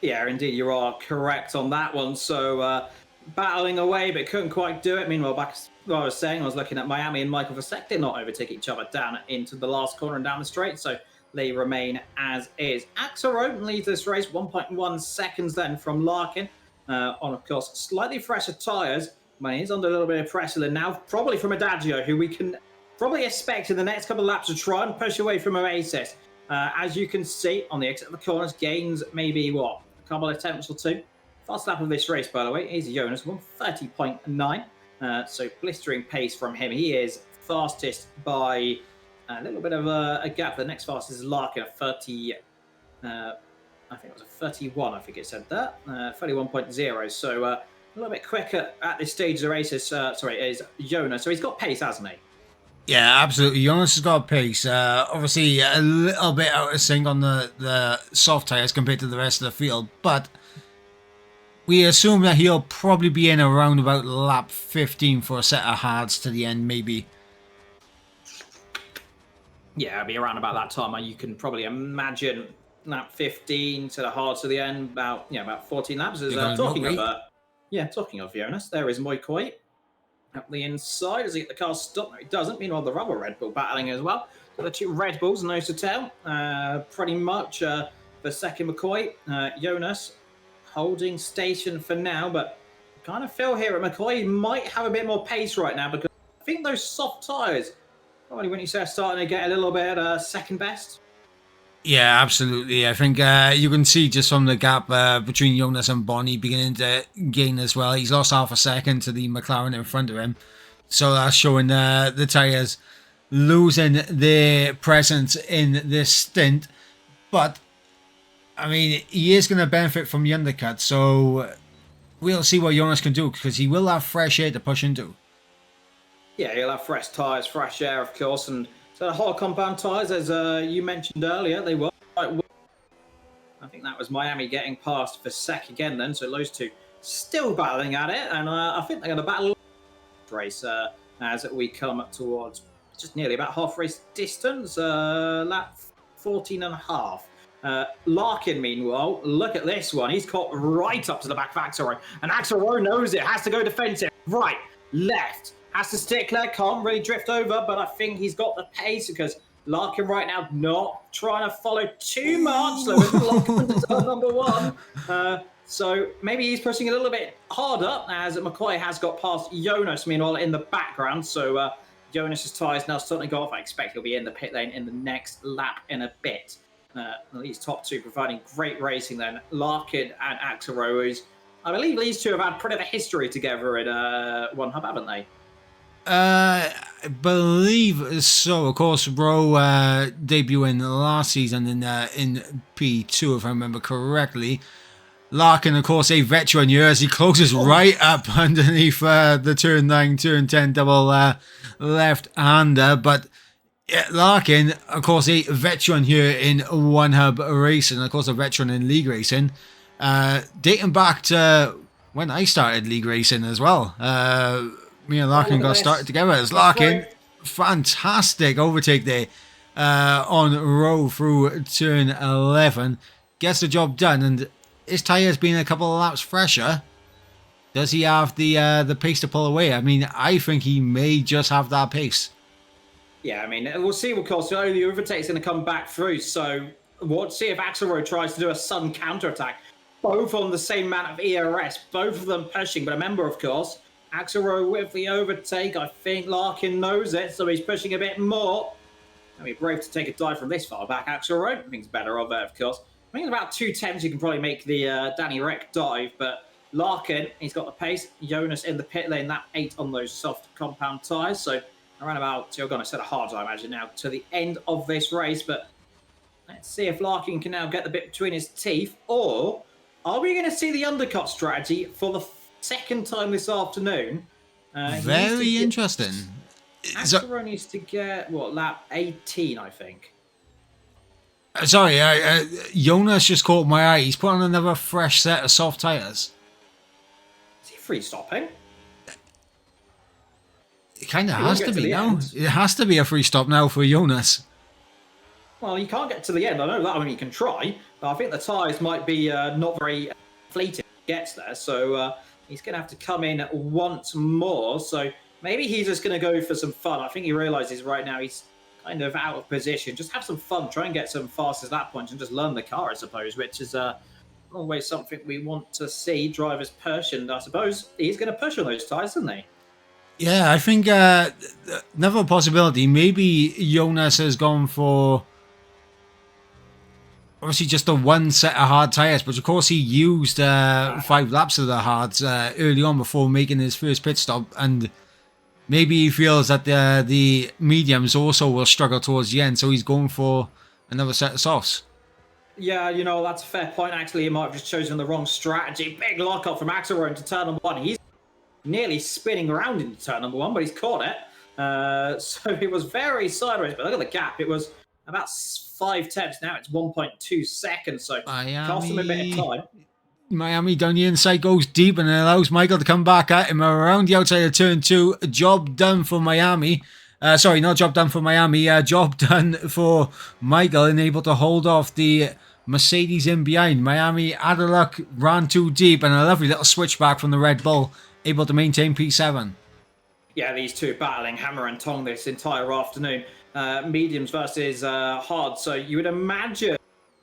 Speaker 2: Yeah, indeed, you are correct on that one. So battling away, but couldn't quite do it. Meanwhile, back what I was saying, I was looking at Miami and Michael Fasek did not overtake each other down into the last corner and down the straight, so they remain as is. Axelrod leads this race 1.1 seconds then from Larkin. On, of course, slightly fresher tyres. But he's under a little bit of pressure than now, probably from Adagio, who we can probably expect in the next couple of laps to try and push away from Oasis. As you can see on the exit of the corners, gains maybe, what, a couple of attempts or two. Fast lap of this race, by the way, is Jonas, 1:30.9. So blistering pace from him. He is fastest by a little bit of a gap. The next fastest is Larkin, 30... I think it was a 31, I think it said that. 31.0. So a little bit quicker at this stage. The race is, is Jonas. So he's got pace, hasn't he?
Speaker 1: Yeah, absolutely. Jonas has got pace. Obviously, a little bit out of sync on the soft tyres compared to the rest of the field. But we assume that he'll probably be in around about lap 15 for a set of hards to the end, maybe.
Speaker 2: Yeah, it'll be around about that time. You can probably imagine lap 15 to the hard to the end, about 14 laps. Talking of Jonas, there is Moikoi up the inside. Does he get the car stopped? No, he doesn't. Meanwhile, the rubber Red Bull battling as well. So the two Red Bulls nose to tail, pretty much for second McCoy. Jonas holding station for now, but kind of feel here at McCoy he might have a bit more pace right now, because I think those soft tyres probably when you say starting to get a little bit second best.
Speaker 1: Yeah, absolutely. I think you can see just from the gap between Jonas and Bonnie beginning to gain as well. He's lost half a second to the McLaren in front of him. So that's showing the tyres losing their presence in this stint. But, I mean, he is going to benefit from the undercut. So we'll see what Jonas can do, because he will have fresh air to push into.
Speaker 2: Yeah, he'll have fresh tyres, fresh air, of course, and so the hard compound tyres, as you mentioned earlier, they were quite well. I think that was Miami getting past for sec again then, so those two still battling at it, and I think they're going to battle this race as we come towards just nearly about half race distance, lap 14 and a half. Larkin, meanwhile, look at this one. He's caught right up to the back of Axelrod. And Axelrod knows it, has to go defensive. Right, left, has to stick there, can't really drift over, but I think he's got the pace because Larkin right now not trying to follow too much. So it's Larkin to turn number one. So maybe he's pushing a little bit harder as McCoy has got past Jonas, meanwhile, in the background. So Jonas's tyres now starting to go off. I expect he'll be in the pit lane in the next lap in a bit. These top two providing great racing then. Larkin and Axelrod. I believe these two have had pretty of a history together in One Hub, haven't they?
Speaker 1: I believe so. Of course, Rowe debuting last season in P2, if I remember correctly. Larkin, of course, a veteran here as he closes right up underneath the turn 9, turn 10 double left-hander. But Larkin, of course, a veteran here in One Hub racing, of course, a veteran in league racing, dating back to when I started league racing as well. Me and Larkin got started together as Larkin. Fantastic overtake there on Rowe through turn 11. Gets the job done, and his tyres being a couple of laps fresher. Does he have the pace to pull away? I mean, I think he may just have that pace.
Speaker 2: Yeah, I mean, we'll see, of course. The overtake's going to come back through, so we'll see if Axelrod tries to do a sudden counterattack. Both on the same amount of ERS, both of them pushing. But remember, of course, Axelrod with the overtake. I think Larkin knows it, so he's pushing a bit more. I'd be brave to take a dive from this far back, Axelrod. I think it's better of it, of course. I think it's about 2 tenths you can probably make the Danny Rick dive, but Larkin, he's got the pace. Jonas in the pit lane, that 8 on those soft compound tyres. So around about, you're going to set a hard, I imagine, now to the end of this race. But let's see if Larkin can now get the bit between his teeth, or are we going to see the undercut strategy for the second time this afternoon?
Speaker 1: Very interesting.
Speaker 2: Axelrod needs to get, what, lap 18, I think.
Speaker 1: Sorry, Jonas just caught my eye. He's put on another fresh set of soft tyres.
Speaker 2: Is he free stopping?
Speaker 1: It kind of has to be now. It has to be a free stop now for Jonas.
Speaker 2: Well, you can't get to the end. I know that. I mean, you can try, but I think the tyres might be not very fleeting when he gets there. So he's going to have to come in once more. So maybe he's just going to go for some fun. I think he realises right now he's kind of out of position. Just have some fun. Try and get some fastest lap points and just learn the car, I suppose, which is always something we want to see drivers push. And I suppose he's going to push on those tyres, isn't he?
Speaker 1: Yeah, I think another possibility. Maybe Jonas has gone for obviously just the one set of hard tyres, but of course he used 5 laps of the hards early on before making his first pit stop, and maybe he feels that the mediums also will struggle towards the end, so he's going for another set of softs.
Speaker 2: Yeah, you know, that's a fair point. Actually, he might have just chosen the wrong strategy. Big lockup from Axelrod into turn number 1. He's nearly spinning around into turn number 1, but he's caught it. So it was very sideways, but look at the gap. It was about 5 tenths. Now it's 1.2 seconds, so cost him a bit of time.
Speaker 1: Miami down the inside goes deep and allows Michael to come back at him around the outside of turn 2. Job done for Miami. Sorry, not job done for Miami. Job done for Michael, and able to hold off the Mercedes in behind. Miami, out of luck, ran too deep, and a lovely little switchback from the Red Bull, able to maintain P7.
Speaker 2: Yeah, these two battling hammer and tong this entire afternoon. Mediums versus hard. So you would imagine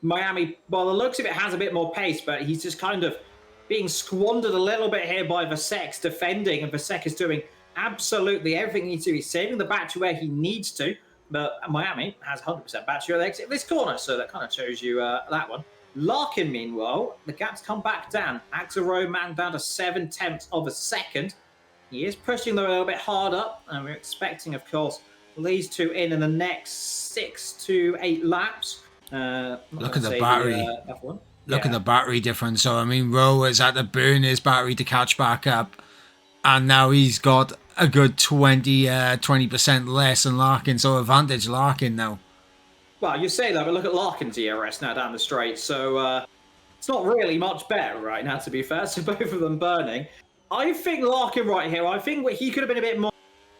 Speaker 2: Miami, well, the looks of it has a bit more pace, but he's just kind of being squandered a little bit here by Vasek defending, and Vasek is doing absolutely everything he needs to. He's saving the battery where he needs to, but Miami has 100% battery at the exit of this corner, so that kind of shows you that one. Larkin, meanwhile, the gap's come back down. Axelrod man down to 7 tenths of a second. He is pushing them a little bit harder, and we're expecting, of course, these two in the next 6 to 8 laps.
Speaker 1: Look at the battery. Look at the battery difference. So, I mean, Rowe has had to burn his battery to catch back up, and now he's got a good 20% less than Larkin. So, advantage Larkin now.
Speaker 2: Well, you say that, but look at Larkin's ERS now down the straight. So, it's not really much better right now, to be fair. So, both of them burning. I think Larkin right here, I think he could have been a bit more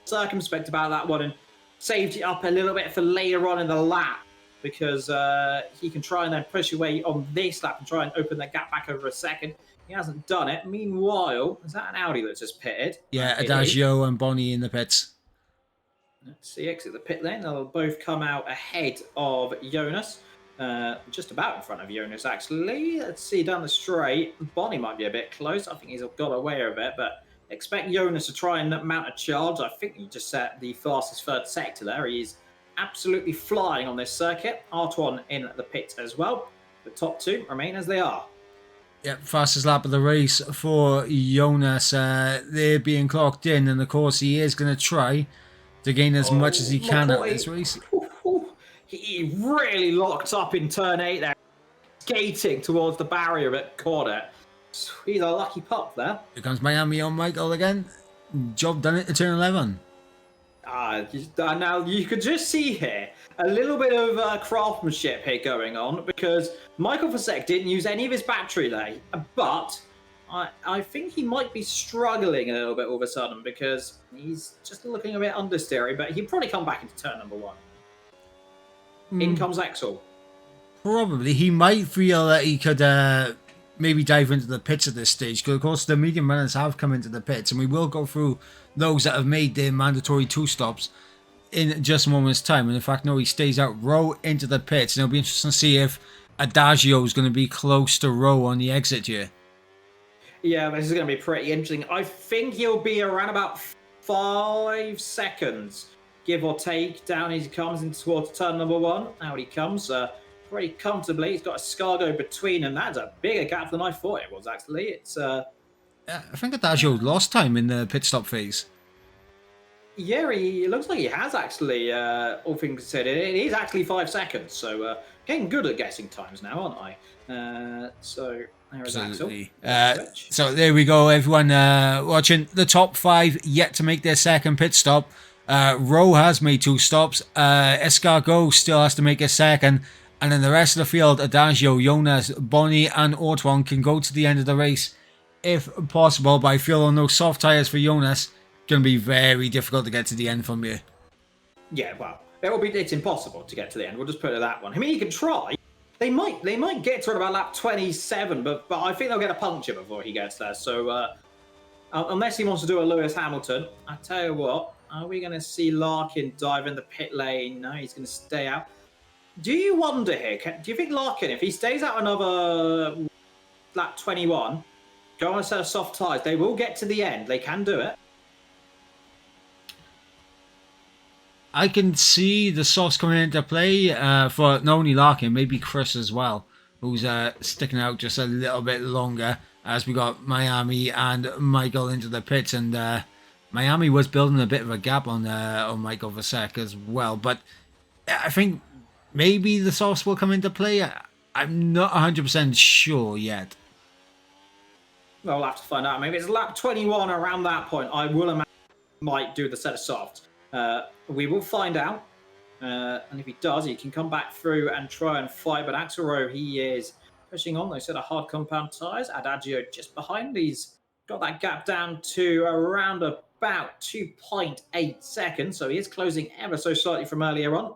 Speaker 2: circumspect about that one and saved it up a little bit for later on in the lap because he can try and then push away on this lap and try and open that gap back over a second. He hasn't done it. Meanwhile, is that an Audi that's just pitted?
Speaker 1: Yeah, Adagio and Bonnie in the pits.
Speaker 2: Let's see, exit the pit lane. They'll both come out ahead of Jonas. Just about in front of Jonas, actually. Let's see, down the straight. Bonnie might be a bit close. I think he's got away a bit, but expect Jonas to try and mount a charge. I think he just set the fastest third sector there. He's absolutely flying on this circuit. Artwan in the pit as well. The top two remain as they are.
Speaker 1: Yep, fastest lap of the race for Jonas. They're being clocked in, and of course he is going to try to gain as much as he can out of this race.
Speaker 2: He really locked up in turn 8 there, skating towards the barrier but caught it. He's a lucky pup there.
Speaker 1: Here comes Miami on Michael again. Job done it to turn 11.
Speaker 2: Now you could just see here a little bit of craftsmanship here going on because Michael Vasek didn't use any of his battery there, but I think he might be struggling a little bit all of a sudden because he's just looking a bit understeery, but he'll probably come back into turn number 1. In comes Axel.
Speaker 1: Probably. He might feel that he could maybe dive into the pits at this stage because, of course, the medium runners have come into the pits and we will go through those that have made their mandatory 2 stops in just a moment's time. And in fact, no, he stays out Rowe into the pits and it'll be interesting to see if Adagio is going to be close to Rowe on the exit here.
Speaker 2: Yeah, this is going to be pretty interesting. I think he'll be around about 5 seconds, give or take, down as he comes in towards turn number 1. Out he comes pretty comfortably. He's got a Scargo between him. That's a bigger gap than I thought it was, actually. It's
Speaker 1: I think Adagio lost time in the pit stop phase.
Speaker 2: Yeah, it looks like he has actually, all things considered. It is actually 5 seconds, so getting good at guessing times now, aren't I? So there is
Speaker 1: Absolutely.
Speaker 2: Axel.
Speaker 1: So there we go, everyone watching. The top 5 yet to make their second pit stop. Rowe has made 2 stops. Escargot still has to make a second. And then the rest of the field, Adagio, Jonas, Bonnie and Ortwan can go to the end of the race if possible. But I feel on those soft tyres for Jonas, going to be very difficult to get to the end from here.
Speaker 2: Yeah, well, it's impossible to get to the end. We'll just put it that one. I mean, you can try. They might get to about lap 27, but I think they'll get a puncture before he gets there. So unless he wants to do a Lewis Hamilton, I tell you what, are we going to see Larkin dive in the pit lane? No, he's going to stay out. Do you wonder here, do you think Larkin, if he stays out another lap 21, go on a set of soft tyres, they will get to the end. They can do it.
Speaker 1: I can see the softs coming into play for not only Larkin, maybe Chris as well, who's sticking out just a little bit longer as we got Miami and Michael into the pits. And Miami was building a bit of a gap on Michael Vasek as well. But I think maybe the softs will come into play. I'm not 100% sure yet.
Speaker 2: Well, we'll have to find out. Maybe it's lap 21 around that point. I will imagine might do the set of softs. We will find out. And if he does, he can come back through and try and fight. But Axel Rowe, he is pushing on those set of hard compound tyres. Adagio just behind. He's got that gap down to around about 2.8 seconds. So he is closing ever so slightly from earlier on.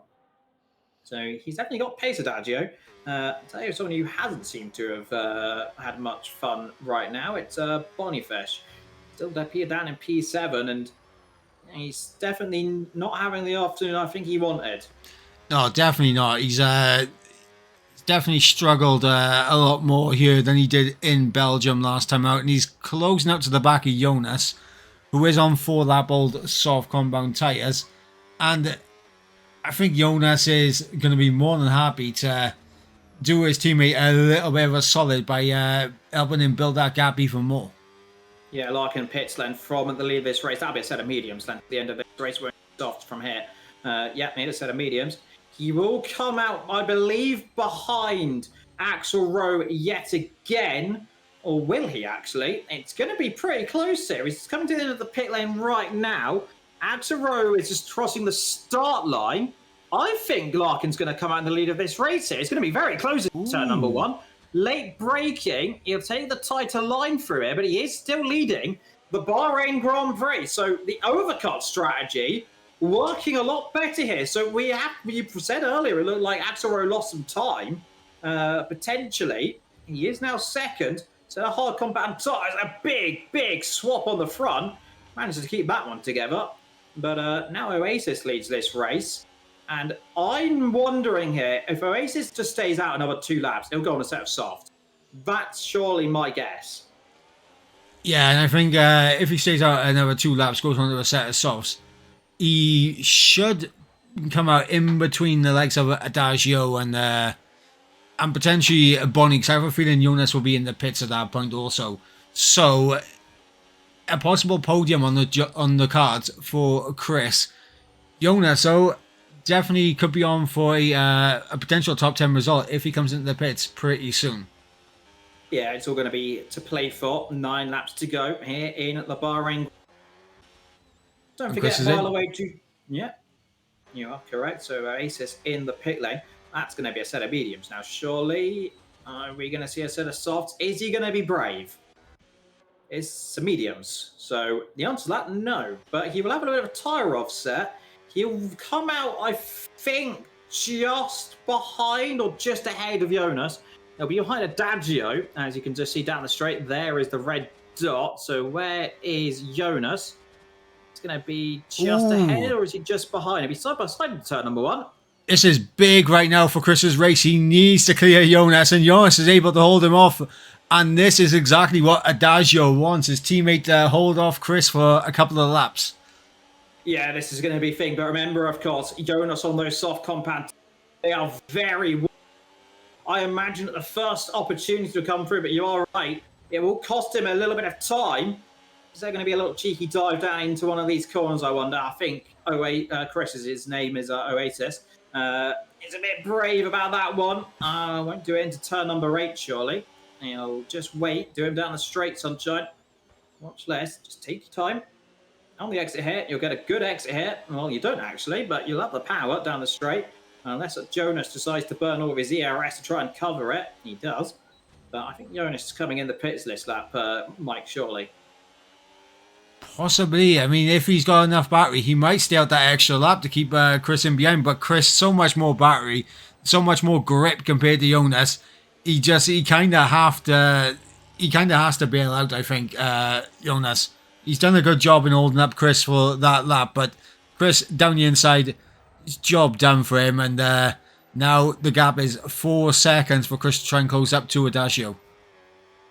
Speaker 2: So he's definitely got pace, Adagio. I'll tell you someone who hasn't seemed to have had much fun right now. It's Boniface. Still down in P7, and he's definitely not having the afternoon I think he wanted.
Speaker 1: No, definitely not. He's definitely struggled a lot more here than he did in Belgium last time out, and he's closing out to the back of Jonas, who is on 4-lap-old soft compound tyres, and I think Jonas is going to be more than happy to do his teammate a little bit of a solid by helping him build that gap even more.
Speaker 2: Yeah, Larkin pits lane from the lead of this race. That'll be a set of mediums then at the end of this race. We're soft from here. Made a set of mediums. He will come out, I believe, behind Axel Rowe yet again. Or will he actually? It's going to be pretty close here. He's coming to the end of the pit lane right now. Axel Rowe is just crossing the start line. I think Larkin's going to come out in the lead of this race here. It's going to be very close in turn number 1. Late braking. He'll take the tighter line through here, but he is still leading the Bahrain Grand Prix. So the overcut strategy working a lot better here. So you said earlier, it looked like Axelrod lost some time, potentially. He is now second. So a hard compound tires, a big swap on the front. Manages to keep that one together. But now Oasis leads this race. And I'm wondering here, if Oasis just stays out another 2 laps, he'll go on a set of soft. That's surely my guess.
Speaker 1: Yeah, and I think if he stays out another 2 laps, goes on to a set of softs, he should come out in between the likes of Adagio and potentially Bonnie, because I have a feeling Jonas will be in the pits at that point also. So a possible podium on the cards for Chris. Jonas, so definitely could be on for a potential top 10 result if he comes into the pits pretty soon.
Speaker 2: Yeah, it's all going to be to play for. 9 laps to go here in the Bahrain. Don't forget, mile away to... Yeah, you are correct. So Oasis in the pit lane. That's going to be a set of mediums. Now, surely, are we going to see a set of softs? Is he going to be brave? It's some mediums. So the answer to that, no. But he will have a bit of a tyre offset. He'll come out, I think, just behind or just ahead of Jonas. He'll be behind Adagio. As you can just see down the straight, there is the red dot. So where is Jonas? It's going to be just ahead, or is he just behind? He'll be side by side in turn number 1.
Speaker 1: This is big right now for Chris's race. He needs to clear Jonas, and Jonas is able to hold him off. And this is exactly what Adagio wants, his teammate to hold off Chris for a couple of laps.
Speaker 2: Yeah, this is going to be a thing. But remember, of course, Jonas on those soft compound, they are very... I imagine that the first opportunity to come through, but you are right, it will cost him a little bit of time. Is there going to be a little cheeky dive down into one of these corners, I wonder? I think Chris's name is Oasis. He's a bit brave about that one. Won't do it into turn number 8, surely. He'll just wait, do him down the straight, sunshine. Watch less, just take your time. On the exit here, you'll get a good exit here. Well, you don't actually, but you'll have the power down the straight. Unless Jonas decides to burn all of his ERS to try and cover it. He does. But I think Jonas is coming in the pits this lap, Mike, surely.
Speaker 1: Possibly. I mean, if he's got enough battery, he might stay out that extra lap to keep Chris in behind. But Chris, so much more battery, so much more grip compared to Jonas. He kind of has to bail out, I think, Jonas. He's done a good job in holding up Chris for that lap. But Chris, down the inside, job done for him. And now the gap is 4 seconds for Chris to try and close up to Adagio.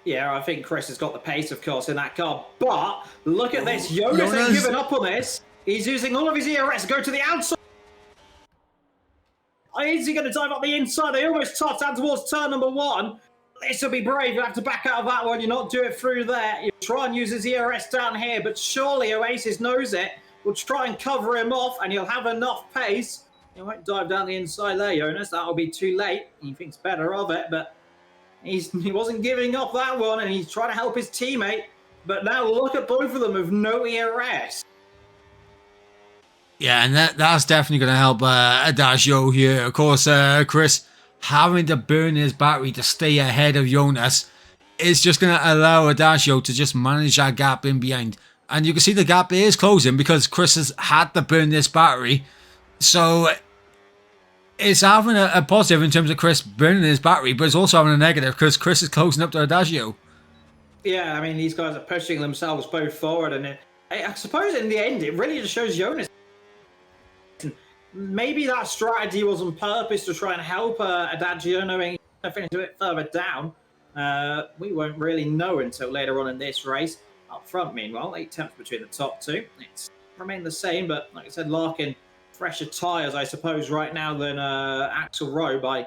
Speaker 2: Yeah, I think Chris has got the pace, of course, in that car. But look at this. Jonas ain't giving up on this. He's using all of his ERS to go to the outside. Is he going to dive up the inside? They almost topped down towards turn number 1. This will be brave. You'll have to back out of that one. You'll not do it through there. You try and use his ERS down here, but surely Oasis knows it. We'll try and cover him off, and he'll have enough pace. He won't dive down the inside there, Jonas. That'll be too late. He thinks better of it, but he wasn't giving up that one, and he's trying to help his teammate. But now look at both of them with no ERS.
Speaker 1: Yeah, and that's definitely going to help Adagio here. Of course, Chris having to burn his battery to stay ahead of Jonas is just going to allow Adagio to just manage that gap in behind. And you can see the gap is closing because Chris has had to burn this battery. So it's having a positive in terms of Chris burning his battery, but it's also having a negative because Chris is closing up to Adagio.
Speaker 2: Yeah, I mean, these guys are pushing themselves both forward. And I suppose in the end, it really just shows Jonas. Maybe that strategy was on purpose to try and help Adagio, knowing he's going to finish a bit further down. We won't really know until later on in this race. Up front, meanwhile, 8 temps between the top 2. It's remained the same, but like I said, Larkin, fresher tyres, I suppose, right now than Axelrod by,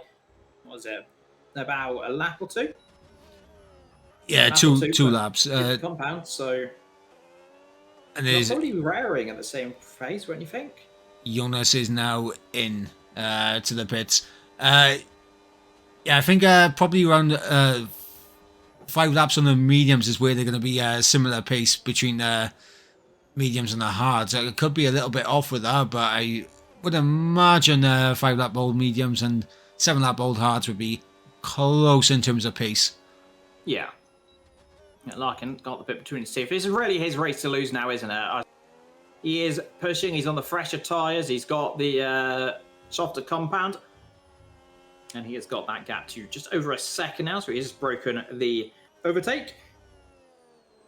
Speaker 2: what was it, about a lap or 2?
Speaker 1: Yeah, two laps.
Speaker 2: Compound, so...
Speaker 1: And there's
Speaker 2: probably raring at the same pace, wouldn't you think?
Speaker 1: Jonas is now in to the pits. Yeah, I think probably around 5 laps on the mediums is where they're going to be a similar pace between the mediums and the hards. It could be a little bit off with that, but I would imagine 5 lap old mediums and 7 lap old hards would be close in terms of pace.
Speaker 2: Yeah, Larkin got the bit between his teeth. It's really his race to lose now, isn't it? He is pushing. He's on the fresher tyres. He's got the softer compound. And he has got that gap to just over a second now. So he has broken the overtake.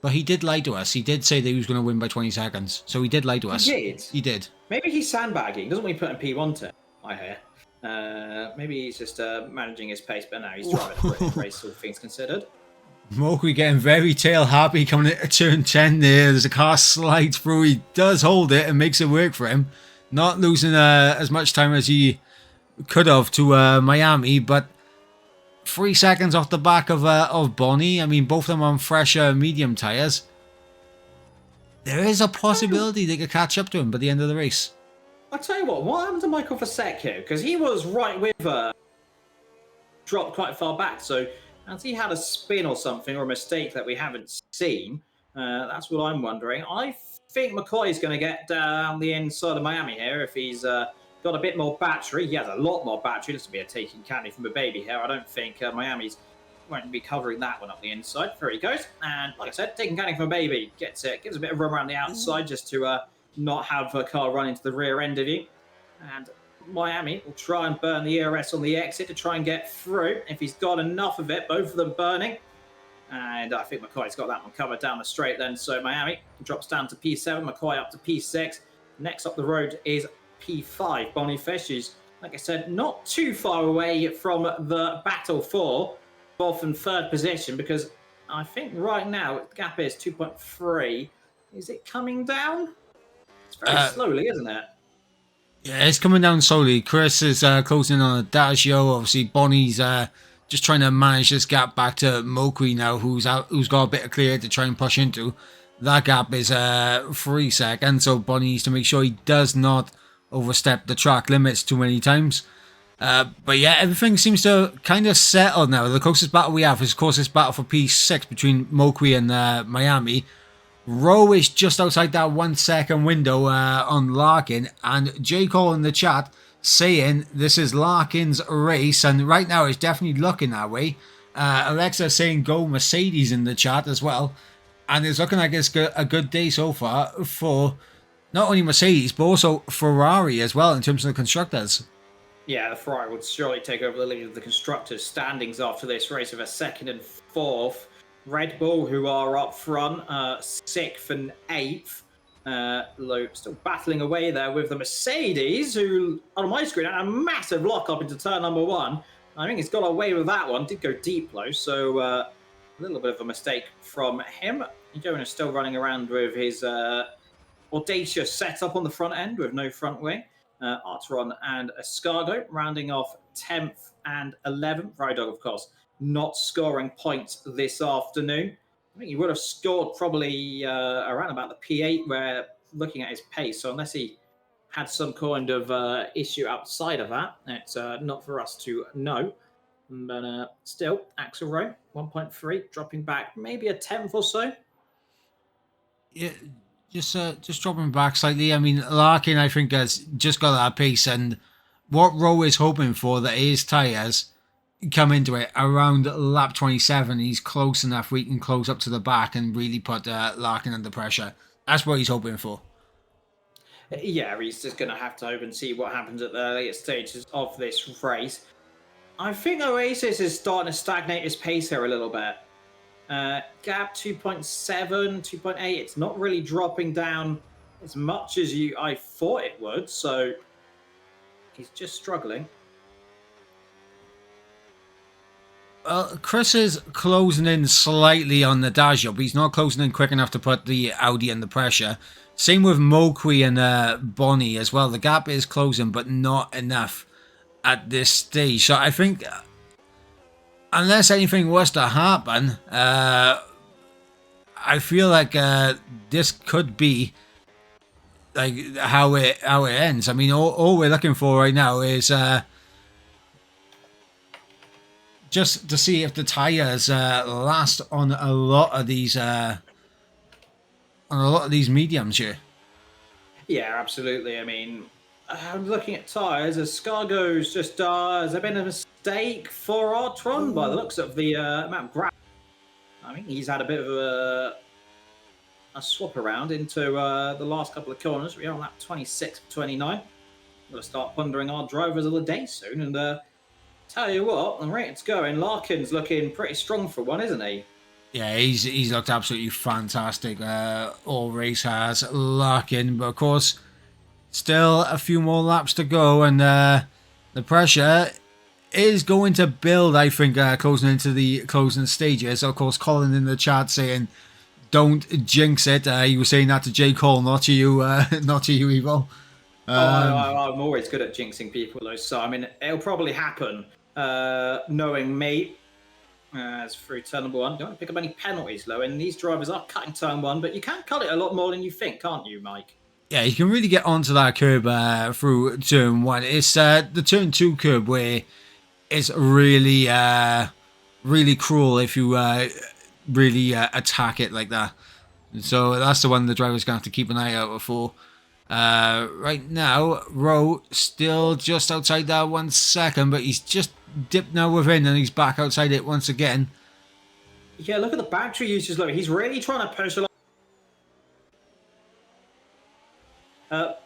Speaker 1: But he did lie to us. He did say that he was going to win by 20 seconds. So he did lie to us.
Speaker 2: He did?
Speaker 1: He did.
Speaker 2: Maybe he's sandbagging. Doesn't want to put in P1 to, I hear. Maybe he's just managing his pace. But now he's driving a brilliant race, all things considered.
Speaker 1: Mokui getting very tail happy coming into turn 10 there. There's a car slides through. He does hold it and makes it work for him. Not losing as much time as he could have to Miami, but 3 seconds off the back of Bonnie. I mean, both of them on fresher medium tyres. There is a possibility they could catch up to him by the end of the race.
Speaker 2: I'll tell you what happened to Michael Vasecchio? Because he was right with dropped quite far back. So has he had a spin or something or a mistake that we haven't seen? That's what I'm wondering. I think McCoy's going to get down the inside of Miami here if he's got a bit more battery. He has a lot more battery. This will be a taking candy from a baby here. I don't think Miami's won't be covering that one up the inside. There he goes. And like I said, taking candy from a baby gets it. Gives a bit of room around the outside just to not have a car run into the rear end of you. And Miami will try and burn the ERS on the exit to try and get through. If he's got enough of it, both of them burning. And I think McCoy's got that one covered down the straight then. So Miami drops down to P7, McCoy up to P6. Next up the road is P5, Bonnie Fish, who's, like I said, not too far away from the battle for fourth and third position, because I think right now the gap is 2.3. Is it coming down? It's very slowly, isn't it?
Speaker 1: Yeah, it's coming down slowly. Chris is closing on Adagio. Obviously, Bonnie's just trying to manage this gap back to Mokui now, who's got a bit of clear to try and push into. That gap is 3 seconds, so Bonnie needs to make sure he does not overstep the track limits too many times. But yeah, everything seems to kind of settle now. The closest battle we have is, of course, this battle for P6 between Mokui and Miami. Rowe is just outside that 1 second window on Larkin, and J. Cole in the chat saying this is Larkin's race, and right now it's definitely looking that way. Alexa saying go Mercedes in the chat as well, and it's looking like it's a good day so far for not only Mercedes but also Ferrari as well in terms of the constructors. Yeah,
Speaker 2: the Ferrari would surely take over the lead of the constructors' standings after this race with a second and fourth. Red Bull, who are up front, 6th and 8th. Still battling away there with the Mercedes, who, on my screen, had a massive lock-up into turn number 1. I think he's got away with that one. Did go deep, though, so a little bit of a mistake from him. Joan is still running around with his audacious setup on the front end with no front wing. Arteron and Escargo rounding off 10th and 11th. Rydog, of course, not scoring points this afternoon. I think he would have scored probably around about the P8, where looking at his pace. So unless he had some kind of issue outside of that, it's not for us to know. But still, Axel Rowe, 1.3, dropping back maybe a 10th or so.
Speaker 1: Yeah, just dropping back slightly. I mean, Larkin, I think, has just got that pace, and what Rowe is hoping for, that his tyres come into it around lap 27. He's close enough where he can close up to the back and really put Larkin under pressure. That's what he's hoping for.
Speaker 2: Yeah, he's just going to have to hope and see what happens at the later stages of this race. I think Oasis is starting to stagnate his pace here a little bit. Gap 2.7, 2.8. It's not really dropping down as much as I thought it would, so he's just struggling.
Speaker 1: Chris is closing in slightly on the Adagio, but he's not closing in quick enough to put the Audi under pressure. Same with Mokui and Bonnie as well. The gap is closing, but not enough at this stage. So I think, unless anything was to happen, I feel like this could be like how it ends. I mean, all we're looking for right now is just to see if the tires last on a lot of these mediums here.
Speaker 2: Yeah, absolutely. I mean, I'm looking at tires. Escargo's just has there been a mistake for Artron by the looks of the amount of grab? I mean, he's had a bit of a a swap around into the last couple of corners. We're on lap 26, 29. We're going to start pondering our drivers of the day soon. And tell you what, the rate it's going, Larkin's looking pretty strong for one, isn't he?
Speaker 1: Yeah, he's looked absolutely fantastic. All race has Larkin, but of course, still a few more laps to go, and the pressure is going to build, I think, closing into the closing stages. Of course, Colin in the chat saying, "Don't jinx it." He was saying that to J. Cole, not to you, not to you, Evo.
Speaker 2: I'm always good at jinxing people, though. So I mean, it'll probably happen. Knowing me, as through turn number one, don't want to pick up any penalties, though. And these drivers are cutting turn one, but you can cut it a lot more than you think, can't you, Mike?
Speaker 1: Yeah, you can really get onto that curb through turn one. It's the turn two curb where it's really, really cruel if you really attack it like that. So that's the one the driver's going to have to keep an eye out for. Right now, Rowe still just outside that 1 second, but he's just dipped now within and he's back outside it once again.
Speaker 2: Yeah, look at the battery usage low. He's really trying to push a lot.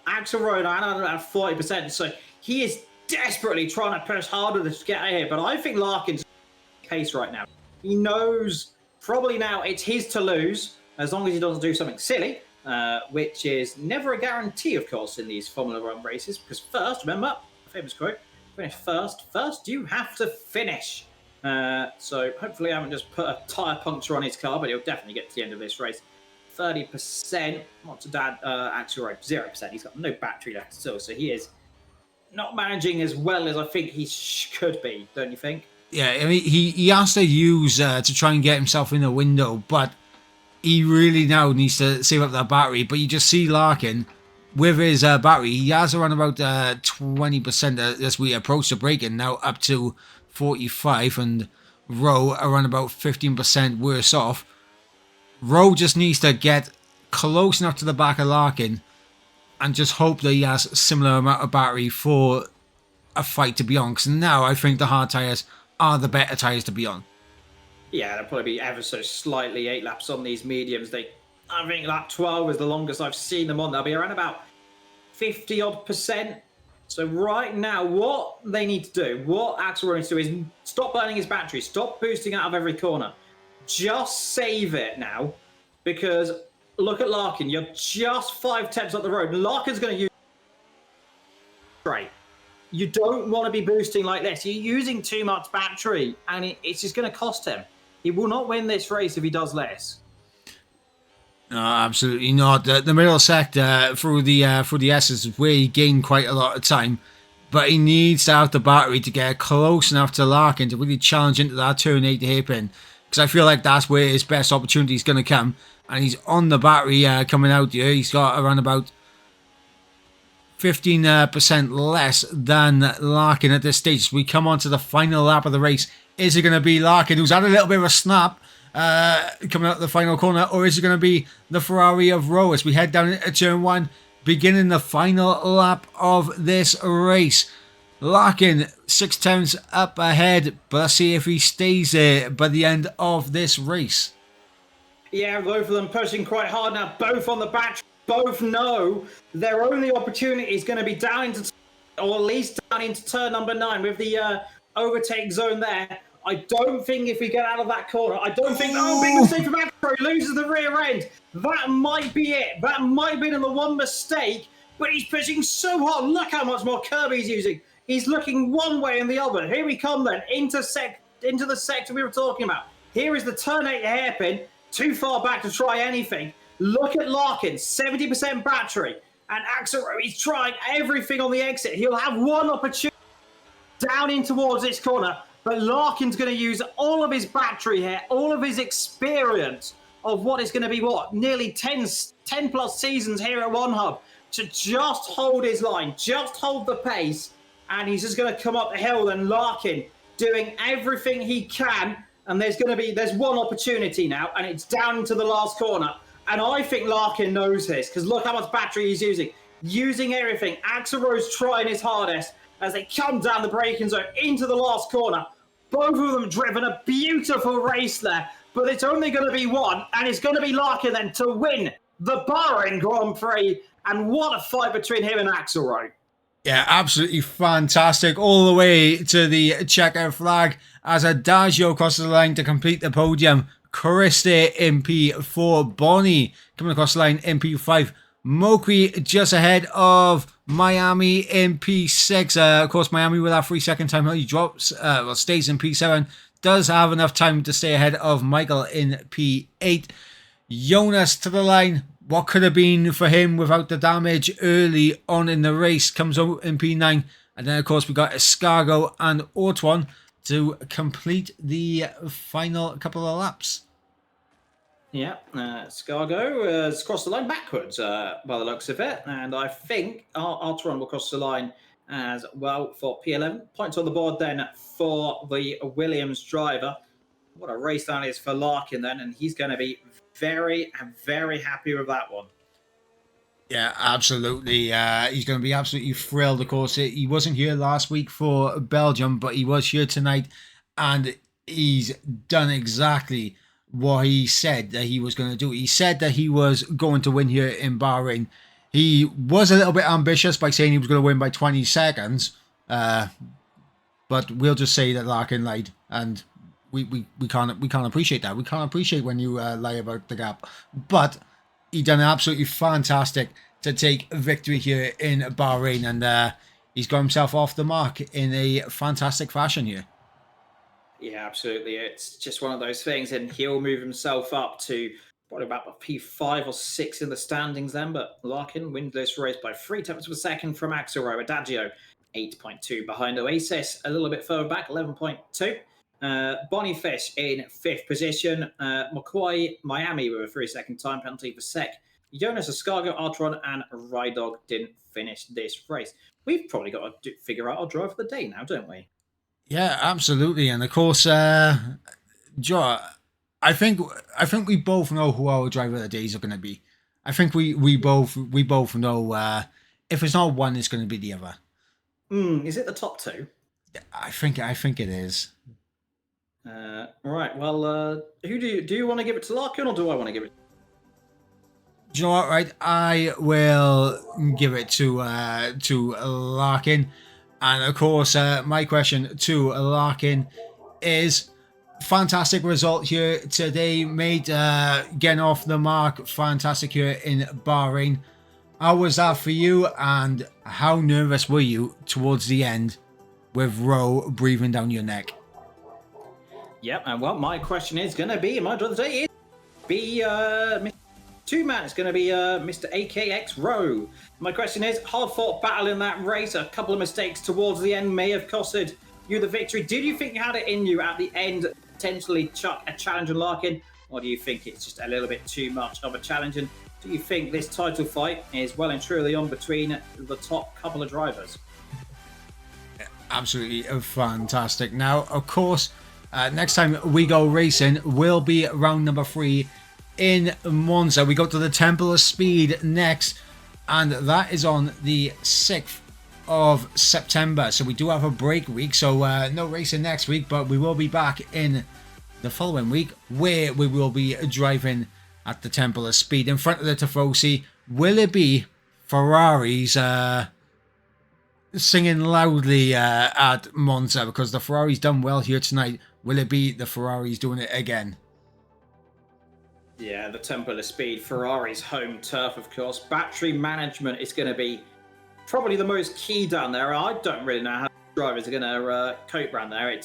Speaker 2: Axel Rowe, I don't know, at 40%, so he is desperately trying to push harder to get out here, but I think Larkin's case right now. He knows probably now it's his to lose, as long as he doesn't do something silly, which is never a guarantee, of course, in these Formula One races, because first, remember, famous quote, finish first you have to finish. So hopefully I haven't just put a tyre puncture on his car, but he'll definitely get to the end of this race. 30%, not to dad, actually, right, 0%. He's got no battery left still, so he is not managing as well as I think he could be, don't you think?
Speaker 1: Yeah, I mean, he has to use to try and get himself in the window, but he really now needs to save up that battery. But you just see Larkin with his battery, he has around about 20% as we approach the braking, now up to 45, and Rowe around about 15% worse off. Rowe just needs to get close enough to the back of Larkin and just hope that he has a similar amount of battery for a fight to be on. Because now I think the hard tyres are the better tyres to be on.
Speaker 2: Yeah, they'll probably be ever so slightly 8 laps on these mediums. I think lap 12 is the longest I've seen them on. They'll be around about 50-odd%. So right now, what they need to do, what Axel Rowe needs to do is stop burning his battery, stop boosting out of every corner. Just save it now, because look at Larkin. You're just 5 tenths up the road. Larkin's going to use right. You don't want to be boosting like this. You're using too much battery, and it's just going to cost him. He will not win this race if he does less.
Speaker 1: No, absolutely not. The middle sector through the S's is where he gained quite a lot of time, but he needs to have the battery to get close enough to Larkin to really challenge into that turn 8 hairpin. Because I feel like that's where his best opportunity is going to come. And he's on the battery coming out here. He's got around about 15% less than Larkin at this stage. So we come on to the final lap of the race. Is it going to be Larkin, who's had a little bit of a snap coming out the final corner? Or is it going to be the Ferrari of Rowe as we head down into turn 1, beginning the final lap of this race? Larkin 6 tenths up ahead, but let's see if he stays there by the end of this race.
Speaker 2: Yeah, both of them pushing quite hard now, both on the battery. Both know their only opportunity is going to be down into, or at least down into turn number 9 with the overtake zone there. I don't think if we get out of that corner, I don't think, big mistake from Axel, he loses the rear end. That might be it. That might be the one mistake, but he's pushing so hard. Look how much more curb he's using. He's looking one way and the other. Here we come then, into the sector we were talking about. Here is the turn 8 hairpin, too far back to try anything. Look at Larkin, 70% battery. And Axel Rowe, he's trying everything on the exit. He'll have one opportunity down in towards this corner, but Larkin's going to use all of his battery here, all of his experience of what is going to be, nearly 10 plus seasons here at One Hub, to just hold his line, just hold the pace. And he's just going to come up the hill, and Larkin doing everything he can. And there's one opportunity now, and it's down into the last corner. And I think Larkin knows this, because look how much battery he's using everything. Axel Rowe's trying his hardest as they come down the braking zone into the last corner. Both of them driven a beautiful race there. but it's only going to be one, and it's going to be Larkin then to win the Bahrain Grand Prix. And what a fight between him and Axelrod.
Speaker 1: Yeah, absolutely fantastic. All the way to the checkered flag as Adagio crosses the line to complete the podium. Christie in P4. Bonnie coming across the line in P5. Mokri just ahead of Miami in P6. Of course, Miami with that 3-second time he drops, stays in P7. Does have enough time to stay ahead of Michael in P8. Jonas to the line. What could have been for him without the damage early on in the race comes out in P9. And then, of course, we got Escargo and Ortwan to complete the final couple of laps.
Speaker 2: Yeah, Escargo has crossed the line backwards by the looks of it. And I think Ortwan will cross the line as well for P11. Points on the board then for the Williams driver. What a race that is for Larkin then. And he's going to be very, very happy with that one.
Speaker 1: Yeah, absolutely. He's going to be absolutely thrilled. Of course, he wasn't here last week for Belgium, but he was here tonight, and he's done exactly what he said that he was going to do. He said that he was going to win here in Bahrain. He was a little bit ambitious by saying he was going to win by 20 seconds, but we'll just say that Larkin lied, and we can't appreciate that. We can't appreciate when you lie about the gap. But he done absolutely fantastic to take victory here in Bahrain, and he's got himself off the mark in a fantastic fashion here.
Speaker 2: Yeah, absolutely. It's just one of those things, and he'll move himself up to probably about P5 or 6 in the standings then. But Larkin wins this race by 3 tenths of a second from Axelrod. Adagio 8.2 behind Oasis, a little bit further back, 11.2. Boniface in 5th position. McCoy, Miami with a 3-second time penalty for sec. Jonas, Escargo, Artron, and Rydog didn't finish this race. We've probably got to figure out our driver of the day now, don't we?
Speaker 1: Yeah, absolutely. And of course, Joe, I think we both know who our driver of the days are going to be. I think we both know if it's not one, it's going to be the other.
Speaker 2: Is it the top 2?
Speaker 1: I think it is.
Speaker 2: Right. Well, who do you want to give it to Larkin, or do I want to give it?
Speaker 1: Do you know what? Right, I will give it to Larkin, and of course, my question to Larkin is: fantastic result here today, mate. Getting off the mark, fantastic here in Bahrain. How was that for you, and how nervous were you towards the end with Rowe breathing down your neck?
Speaker 2: Yep, and well, my question is going to be, my driver of the day is Mr. 2-man. It's going to be Mr. AKX Rowe. My question is, hard-fought battle in that race, a couple of mistakes towards the end may have costed you the victory. Did you think you had it in you at the end, potentially chuck a challenge on Larkin, or do you think it's just a little bit too much of a challenge? And do you think this title fight is well and truly on between the top couple of drivers?
Speaker 1: Absolutely fantastic. Now, of course, next time we go racing will be round number 3 in Monza. We go to the Temple of Speed next, and that is on the 6th of September. So we do have a break week, so no racing next week, but we will be back in the following week where we will be driving at the Temple of Speed in front of the Tifosi. Will it be Ferraris singing loudly at Monza, because the Ferrari's done well here tonight? Will it be the Ferraris doing it again?
Speaker 2: Yeah, the Temple of Speed, Ferrari's home turf, of course. Battery management is going to be probably the most key down there. I don't really know how drivers are going to cope around there.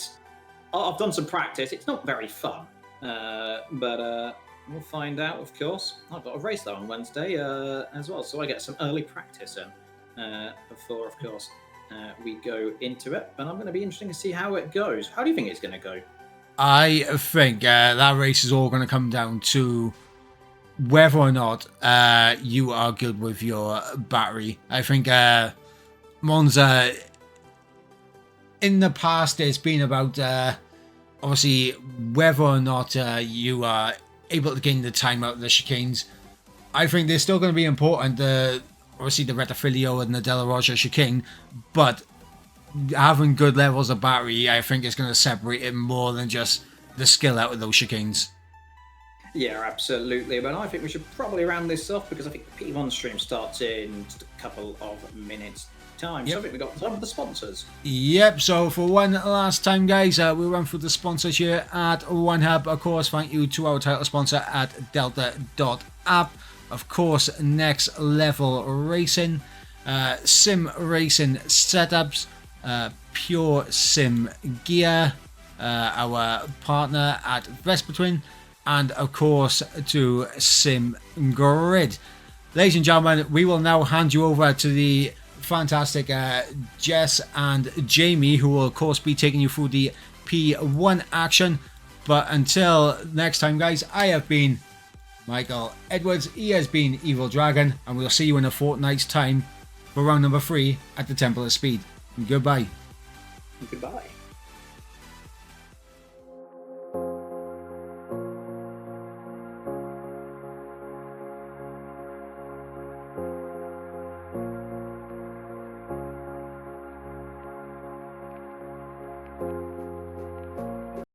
Speaker 2: I've done some practice. It's not very fun, but we'll find out, of course. I've got a race there on Wednesday as well, so I get some early practice in before, of course, we go into it. But I'm going to be interesting to see how it goes. How do you think it's going to go?
Speaker 1: I think that race is all going to come down to whether or not you are good with your battery. I think Monza, in the past, it's been about obviously whether or not you are able to gain the time out of the chicanes. I think they're still going to be important. Obviously, the Retafilio and the Della Roja chicane, but having good levels of battery, I think, is going to separate it more than just the skill out of those chicanes.
Speaker 2: Yeah, absolutely. But I think we should probably round this off because I think the P1 stream starts in just a couple of minutes' time. So I think we got some of the sponsors.
Speaker 1: Yep, so for one last time, guys, we'll run through the sponsors here at OneHub. Of course, thank you to our title sponsor at Delta.app. Of course, Next Level Racing, Sim Racing Setups, Pure Sim Gear, our partner at Vespa Twin, and of course to Sim Grid. Ladies and gentlemen, we will now hand you over to the fantastic Jess and Jamie, who will of course be taking you through the P1 action. But until next time, guys, I have been Michael Edwards, he has been Evil Dragon, and we'll see you in a fortnight's time for round number 3 at the Temple of Speed. Goodbye.
Speaker 2: Goodbye.